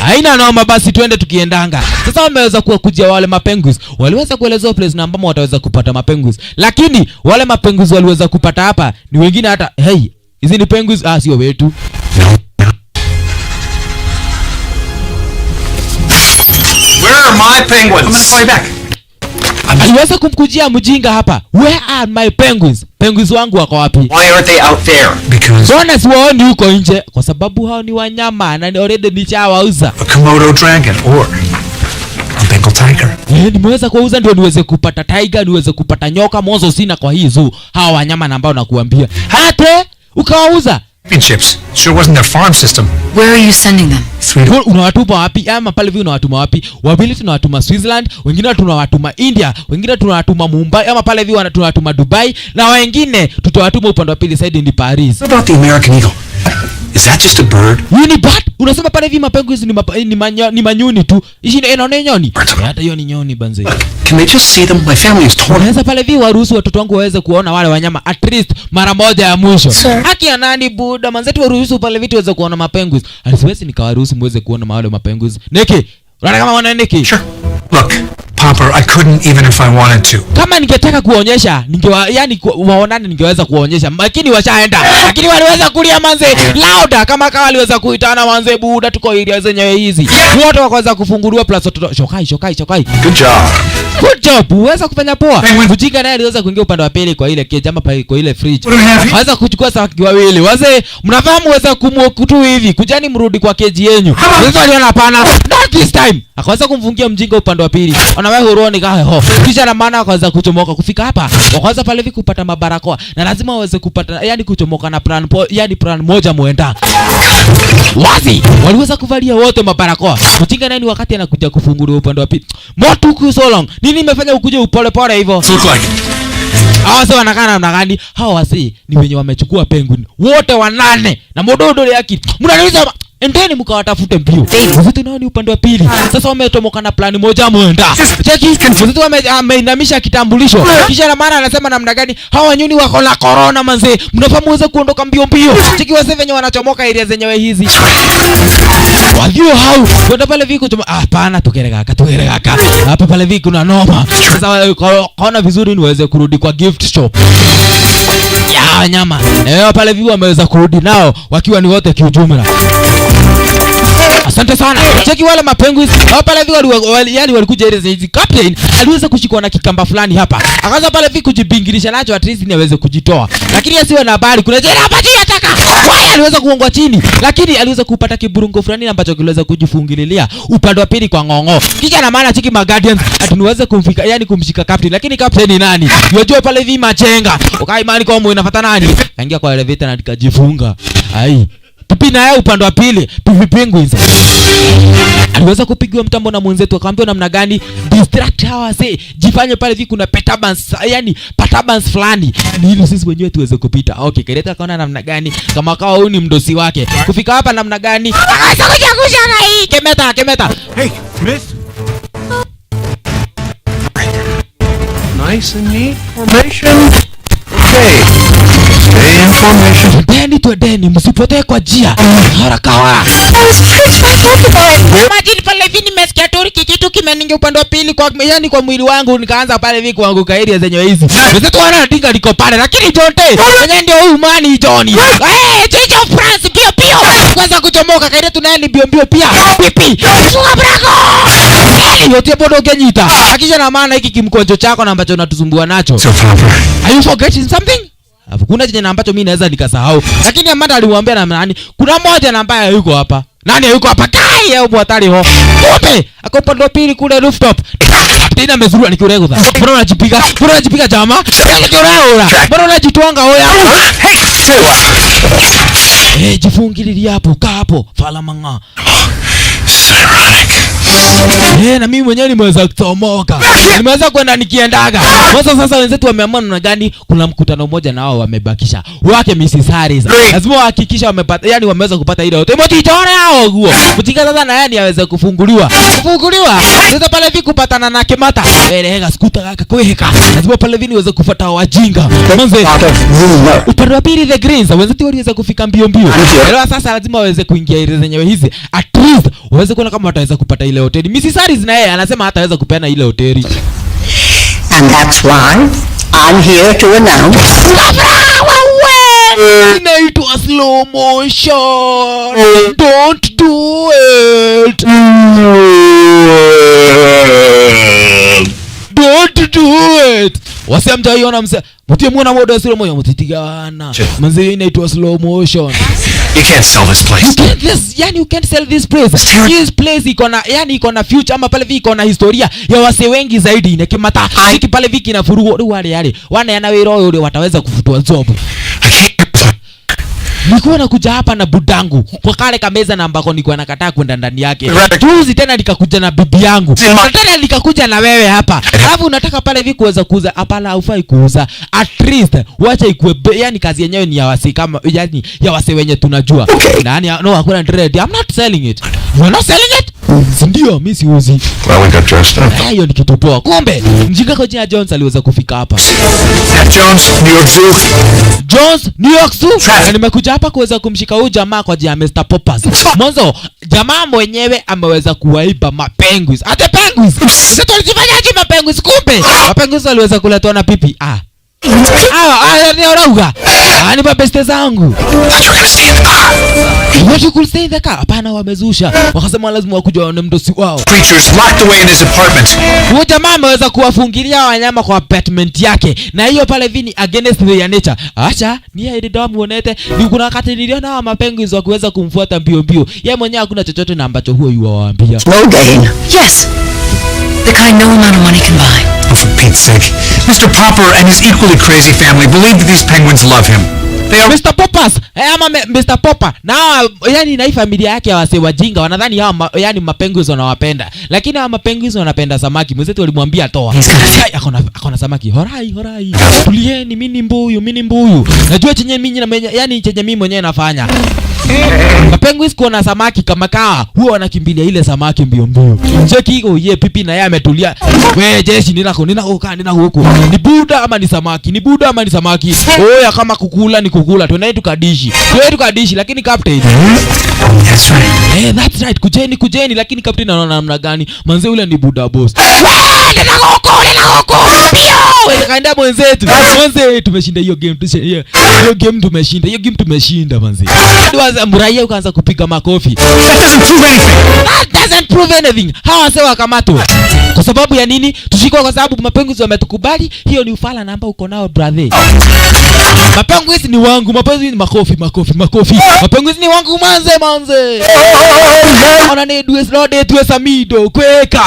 Haina noma basi tuende tukiendanga. Sasa wameweza kujia wale mapenguins. Waliweza kuelezea place na ambamo wataweza kupata mapenguins. Lakini wale mapenguins waliweza kupata hapa ni wengine hata hizi ni penguins sio wetu.
Where are my penguins? I'm gonna call you back.
Aliweza kumkujia mjinga hapa. Where are my penguins? Penguins wangu wako wapi?
Why aren't they out there? Because
Bona siwaoni huko nje kwa sababu hao ni wanyama na already nishawauza.
a Komodo dragon or a Bengal tiger.
Nimeweza kuuza ndio niweze kupata tiger, niweze kupata nyoka. Mwanzo sina kwa hii zoo hawa wanyama na ambao nakuambia. Hata ukawauza
championships. Sure wasn't their farm system.
Where are you sending them?
Unawatuma wapi? Ama pale hivi unawatuma wapi? Wawili tunawatuma Switzerland, wengine tunawatuma India, wengine tunawatuma Mumbai, ama pale hivi tunawatuma Dubai, na wengine tutawatuma upande wa pili side ni Paris.
What about the American eagle? Is that just a bird?
Ni bird? Unasema pale hivi mapengo hizi ni manyuni tu. Ishi inaona nyoni. Hata hiyo ni nyoni banze.
Can they just see them? My family is torn.
Unaweza pale hivi waruhusu watoto wangu waweze kuona wale wanyama at least mara moja ya mwisho. Haki ya nani buda? Manzetu waruhusu pale vitu waweze kuona mapengo. Alisiwezi nikawaruhusu muweze kuona wale mapengo. Neki, unataka kama wana Neki?
Sure. Look, Popper, I couldn't even if I wanted to.
Kama ningetaka kuonyesha, waonane ningeweza kuonyesha. Lakini washaenda. Lakini waliweza kulia manze louder kama waliweza kuitana manze buda tuko area zenyewe hizi. Wote wakaweza kufunguliwa plus watoto. Shokai. Good job. Uweza kufanya poa. Kujinga naye aliweza kuingia upande wa pili kwa ile cage ama kwa ile fridge. Waweza kuchukua samaki wawili. Wazee, mnafahamu waweza kumwokutu hivi. Kujani mrudi kwa cage yenu. Sasa aliona hapana. Not this time. Akaweza kumfungia mjinga upande wa pili. Anawahi huruoni kahe ho. Kisha na maana akaweza kuchomoka kufika hapa. Wakaweza pale hivi kupata mabarakoa. Na lazima waweze kupata kuchomoka na plan moja muenda. Wazi. Waliweza kuvalia wote mabarakoa. Mjinga nani wakati anakuja kufungulia upande wa pili. Motuku so long. Nini imefanya ukuje upole pole hivyo?
Look like
hawa sasa wanakaa namna gani? Hawa wasi ni wenye wamechukua penguin wote wanane na mododo yake. Mnaniuliza endeni mkawatafute mbio. Mzito nao ni upande wa pili. Sasa wametomoka na plani moja muenda. Cheki, mzito ameinamisha kitambulisho. Kisha na maana anasema namna gani? Hawa nyuni wako na corona manze. Mnafahamu uweze kuondoka mbio. Cheki wase venye wanachomoka area zenyewe hizi. Wajua hao kwenda pale viku hapana tukeregaka. Hapa pale viku kuna noma. Sasa kaona vizuri ni waweze kurudi kwa gift shop. Ya nyama. Pale viku wameweza kurudi nao wakiwa ni wote kiujumla. Asante sana. Cheki wale mapenguins. Hapa pale hivi walikuja ile hizi. Captain aliweza kushikwa na kikamba fulani hapa. Akaanza pale hivi kujibingirisha nacho at least ni aweze kujitoa. Lakini asiwe na habari. Kuna jera hapa chini ataka. Waya aliweza kuongwa chini. Lakini aliweza kupata kiburungo fulani ambacho kiliweza kujifungililia upande wa pili kwa ngongo. Kisha na maana cheki Guardians atuniweze kumfika kumshika captain. Lakini captain ni nani? Unajua pale hivi machenga. Ukai mali kwa muone nafuata nani? Kaingia kwa elevator na nikajifunga. Ai. Pipi na yeye upande wa pili, Pipi Penguins. Aliweza kupigwa mtambo na mwenzetu akamwambia namna gani distract hawa jifanye pale hivi kuna perturbance fulani. Ni hilo sisi wenyewe tuweze kupita. Okay, Kereta kaona namna gani kama kawa huyu ni mdosi wake. Kufika hapa namna gani? Akaanza kujakusha na hii Kemeta.
Hey, Smith.
Nice and neat formation. Okay. Stay in formation.
Twendeni msipotee kwa njia. Haraka. Imagine pale hivi nimesikia tori kitu kimeningia upande wa pili kwa mwili wangu nikaanza pale hivi kuanguka area zenyewe hizi. Sasa tu anatinga liko pale lakini Jonte mwenye ndio huyu mani Johnny. Change of France pio. Kwanza kuchomoka kaida tunaye bio pia. Pipi. Funga brako. Yote bodo kenyita. Akisha na maana hiki kimkonjo chako na ambacho unatusumbua nacho.
So Popper,
are you forgetting something? Kuna chenye ambacho mimi naweza nikasahau. Lakini Amanda alimwambia na nani? Kuna mmoja na ambaye yuko hapa. Nani yuko hapa? Kai au mwatari ho. Kumbe akopanda pili kule rooftop. Tena amezurua nikiuregudha. Mbona unajipiga jamaa? Mbona unajitwanga hoya? Jifungililia hapo, kaa hapo. Fala manga. Na mimi mwenyewe nimeweza kutomoka. Nimeweza kwenda nikiendaga. Sasa wenzetu wameamua na gani kuna mkutano mmoja na wao wamebakisha. Wake Mrs. Harris. Lazima wahakikisha wamepata wameweza kupata ile hotel. Mtitore hao huo. Mjinga sasa na aweze kufunguliwa. Sasa pale hivi kupatana na Kemata. Hega skuta kaka kweka. Lazima pale hivi niweze kufuata wajinga. Mwanzo upande wa pili the Greens wenzetu waliweza kufika mbio. Leo sasa lazima waweze kuingia ile zenyewe hizi. At least waweze kuona kama wataweza kupata ile hoteli. Mrs. Harris na yeye anasema hataweza kupeana ile hoteli.
And that's why I'm here to announce
inaitwa slow motion. Don't do it. Don't do it. Wasemja yona mse. Mutie muona modo slow motion mutitigana. Manzi inaitwa slow motion.
You can't sell this place.
You can't sell this place. This place iko na future ama pale iko na historia ya wase wengi zaidi na Kemata. Hiki pale viki na furugo wale wana yana wero yule wataweza kufutwa job. nilikuwa nakuja hapa na budangu kwa kale kameza na ambako nilikuwa nakataa kwenda ndani yake. Juzi tena nikakuja na bibi yangu. Na tena nikakuja na wewe hapa. Alafu unataka pale hivi kuweza kuuza? Hapana, haufai kuuza. At least wacha ikue, yani kazi yenyewe ni ya wasi kama yani ya wasi wenye tunajua. Nani no hakuna trade. I'm not selling it. You are not selling it? Ndio, mimi siuzi.
Well, we got dressed up.
Hiyo ni kitu poa. Kumbe mjinga kwa jina Jones aliweza kufika hapa.
Jones, New York Zoo.
Jones, New York Zoo. Na nimekuja hapa kuweza kumshika huyu jamaa kwa jina Mr. Poppers. Mwanzo jamaa mwenyewe ameweza kuwaiba mapenguins. Hata penguins. Sasa tulifanyaje mapenguins? Kumbe mapenguins waliweza kuletwa na pipi. Ni orauga. Ni mabeste zangu. What you could stay in the car? Hapana, wamezusha. Wakasema lazima wakuja waone mdosi wao.
Creatures locked away in his apartment.
Huyo jamaa ameweza kuwafungilia wanyama kwa apartment yake. Na hiyo pale vini against their nature. Acha, ni ya ile muonete. Ni kuna wakati niliona wa mapenguins wakiweza kumfuata mbio mbio. Yeye mwenyewe hakuna chochote na ambacho huo yuwaambia.
Slow gain.
Yes. The kind no amount of money can buy.
Oh, for Pete's sake. Mr. Popper and his equally crazy family believe that these penguins love him. They are
Mr. Poppers, ama Mr. Popper. Na yani na familia yake wase wajinga wanadhani hawa yani mapenguins wanawapenda. Lakini hawa mapenguins wanapenda samaki. Mwenzetu walimwambia toa. Akona samaki. Horai. Tulieni, mimi mbuyu. Najua chenye mimi yani chenye mimi mwenyewe nafanya. Mapenguins kuona samaki kama kawa huwa wanakimbilia ile samaki mbio. Cheki iko ye pipi na yeye ametulia. Wewe jeshi nina huko. Ni buda ama ni samaki? Oya kama kukula ni kukula. Tunaenda tukadishi lakini captain.
That's right.
That's right. Kujeni lakini captain anaona namna gani? Manze yule ni buda boss. Nina huko. Pio! Kaenda mwenzetu. Manze tumeshinda hiyo game. Hiyo game tumeshinda manze. Ndio mraia ukaanza kupiga makofi. That doesn't prove anything. Hawa sewa kamato. Kwa sababu ya nini? Tushikwa kwa sababu mapenguins wametukubali. Hiyo ni ufala namba uko nao brother. Mapenguins ni wangu. Mapenguins ni makofi. Mapenguins ni wangu manze. Ona ni dues no de tuwe samido kweka.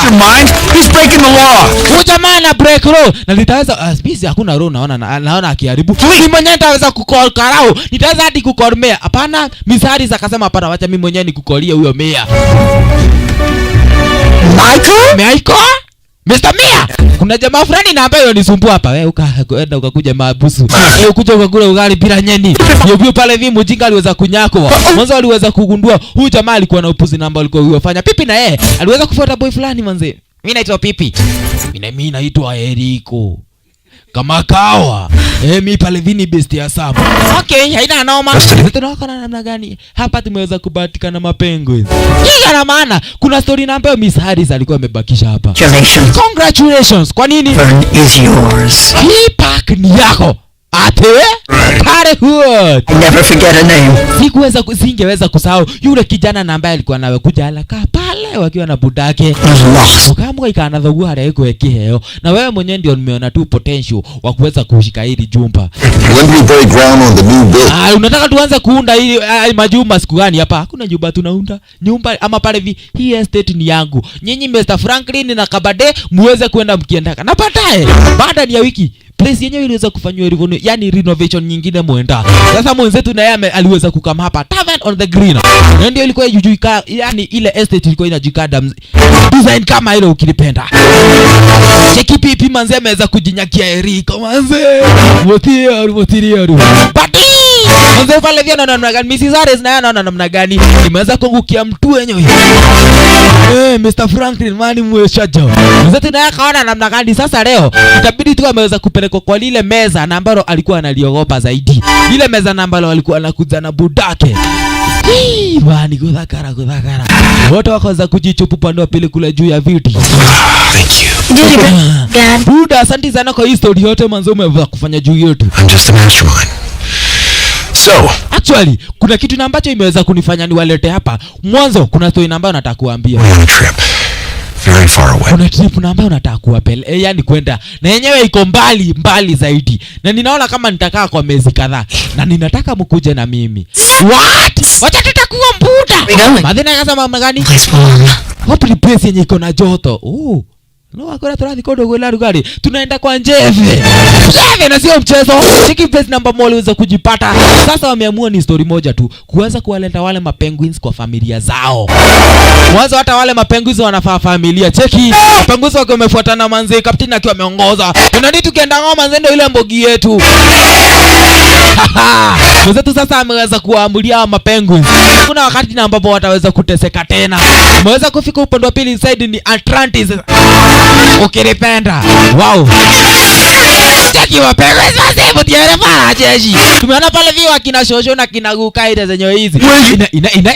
He's breaking the law.
Ujamaa na break law. Na nitaweza spisi hakuna law naona akiharibu. Mimi mwenyewe nitaweza kukol karao. Nitaweza hadi kukormea. Hapana, Misari akasema hapana, wacha mimi mwenyewe nikukolie huyo Mia. Michael? Mr. Mia, kuna jamaa fulani na ambaye unisumbua hapa. Wewe ukaenda ukakuja mabusu. Wewe ukuja ukakula ugali bila nyeni. Yobio pale hivi mjinga aliweza kunyakwa. Mwanzo aliweza kugundua huyu jamaa alikuwa na upuzi namba alikuwa huyofanya. Pipi na yeye aliweza kufuata boy fulani manze. Mimi naitwa Pipi. Mimi naitwa Eriko. Kama kawa. Mimi pale vini best ya Sam. Okay, haina noma. Tunawaka na namna gani? Hapa tumeweza kubahatika na mapenguins. Hii yana maana kuna story na ambayo Miss Harris alikuwa amebakisha hapa. Congratulations. Kwa nini?
Fern is yours.
Hii park ni yako. Ate? Kare huo.
I never forget a name.
Singeweza kusahau yule kijana na ambaye alikuwa nawe kuja alaka pale wakiwa na budake. Ukaamua ikanadhogua hali yako ekiheo. Na wewe mwenyewe ndio nimeona tu potential wa kuweza kushika hili jumba.
When do we break ground on the new building?
Unataka tuanze kuunda hili majumba siku gani hapa? Hakuna nyumba tunaunda. Nyumba ama pale hii estate ni yangu. Nyinyi Mr. Franklin na Kabade muweze kwenda mkiendaka. Na baadaye baada ya wiki place yenyewe iliweza kufanywa yani renovation nyingine muenda. Sasa mwenzetu na yeye aliweza kukama hapa Tavern on the Green. Na ndio ilikuwa ijujuika yani ile estate ilikuwa inajikada design kama ile ukilipenda. Cheki pipi manze ameweza kujinyakia Eriko manze. Motirio. Badi! Manze pale vile namna gani Mrs. Harris na yana namna gani imeweza kungukia mtu wenyewe. Mr. Franklin mani mweshajo. Mwenzetu na akaona namna gani sasa leo itabidi tu ameweza kupelekwa kwa lile meza na ambalo alikuwa analiogopa zaidi. Ile meza na ambalo alikuwa anakuja na budake. Bani kudhakara. Wote wakaanza kujichupu pande wa pili kule juu ya viti.
Thank you.
Dad.
Buda, asante sana kwa history yote manzo umeweza kufanya juu yetu.
I'm just a mastermind. So,
actually, kuna kitu na ambacho imeweza kunifanya niwalete hapa. Mwanzo kuna story na ambayo nataka kuambia.
We're on a trip. Very far away.
Kuna trip na ambayo nataka kuwapeleka, yani kwenda. Na yenyewe iko mbali zaidi. Na ninaona kama nitakaa kwa miezi kadhaa. Na ninataka mkuje na mimi. What? Wacha tutakuwa mbuda. Madhina kasa mama gani? Hope ni place yenye iko na joto. No akora turathi kodo gwela rugari. Tunaenda kwa Njeve. Njeve na sio mchezo. Chiki place number moja uweza kujipata. Sasa wameamua ni story moja tu. Kuweza kuwaleta wale mapenguins kwa familia zao. Mwanzo hata wale mapenguins wanafaa familia. Cheki. Mapenguins wako wamefuatana manze. Kapteni akiwa ameongoza. Tunadi tukienda ngoma manze ndio ile mbogi yetu. Mwenzetu sasa ameweza kuambulia mapenguins. Kuna wakati na ambapo wataweza kuteseka tena. Mweza kufika upande wa pili side ni Atlantis. Ukiripenda. Wow. Cheki mapenguins wasibu tiare para jeshi. Tumeona pale viwa kina shosho na kina gukaida zenye hizi.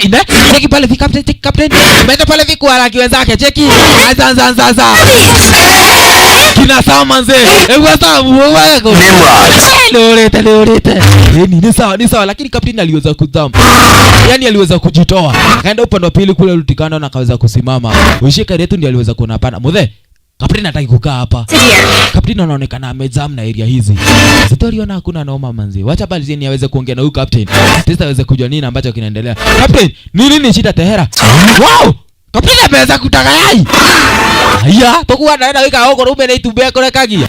Ina. Cheki pale vi captain. Tumeenda pale vi kwa raki wenzake. Cheki. Azanzanzaza. Kina sama nze. Ewa samu wako. Lorete. Ni sawa lakini kapteni aliweza kudham. Yaani aliweza kujitoa. Akaenda upande wa pili kule Lutikano na akaweza kusimama. Ushika yetu ndiye aliweza kuona pana. Mudhe. Kapteni hataki kukaa hapa. Kapteni anaonekana amejam na area hizi. Sitoriona hakuna noma manzi. Wacha bali zeni aweze kuongea na huyu kapteni. Testa aweze kujua nini ambacho kinaendelea. Kapteni, nini shida Tehera? Wow! Kapteni ameweza kutaka yai. Haya, tokuwa naenda wika huko rume na itubea kule kagia.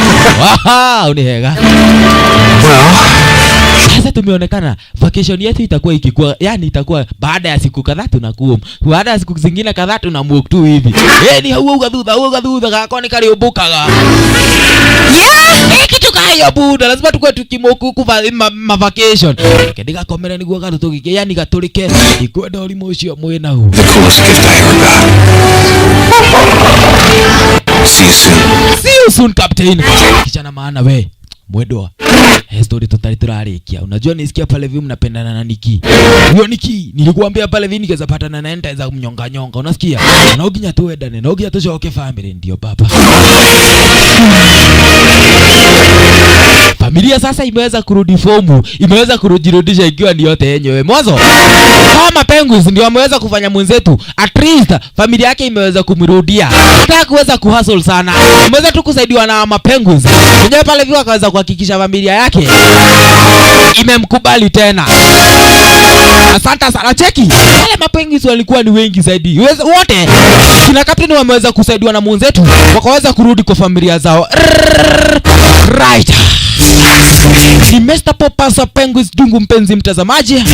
Wow, ni hega. Sasa tumeonekana vacation yetu itakuwa ikikuwa, yani itakuwa baada ya siku kadhaa tunakuwa. Baada ya siku zingine kadhaa tunamwok tu hivi. Ni huo gadudha kakoni kariubukaga. Yeah, kitu kayo buda, lazima tukue tukimoku ku vacation. Kediga komera ni gwa gatutugike, yani gaturike. Ikwenda uri mucio mwena hu.
The coolest gift I ever got. See you soon.
See you soon, Captain. Kichana maana we. Mwedwa. Story totally turarikia. Unajua nisikia pale hivi mnapendana na Niki. Huyo Niki nilikuambia pale hivi nikaweza patana na enta za mnyonga. Unasikia? Na ukinya tu wedane, na ukinya tu shoke family ndio baba. Familia sasa imeweza kurudi fomu, imeweza kurudisha ikiwa ni yote yenyewe. Mwanzo kama penguins ndio wameweza kufanya mwenzetu, at least familia yake imeweza kumrudia. Hata kuweza kuhustle sana. Imeweza tu kusaidiwa na mapenguins. Mwenyewe pale hivi akaweza kuhakikisha familia yake imemkubali tena. Asante sana. Cheki. Wale mapenguins walikuwa ni wengi zaidi. Wote kina kapteni wameweza kusaidiwa na mwenzetu, wakaweza kurudi kwa familia zao. Right. Ni Mr. Popasa Penguins Dungu, mpenzi mtazamaji.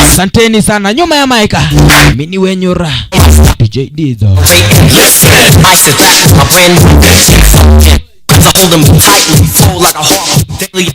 Asanteni sana. Nyuma ya maika mini wenyora DJ Dizo. I said that my brand new bitch. I hold them tight and flow like a hawk daily.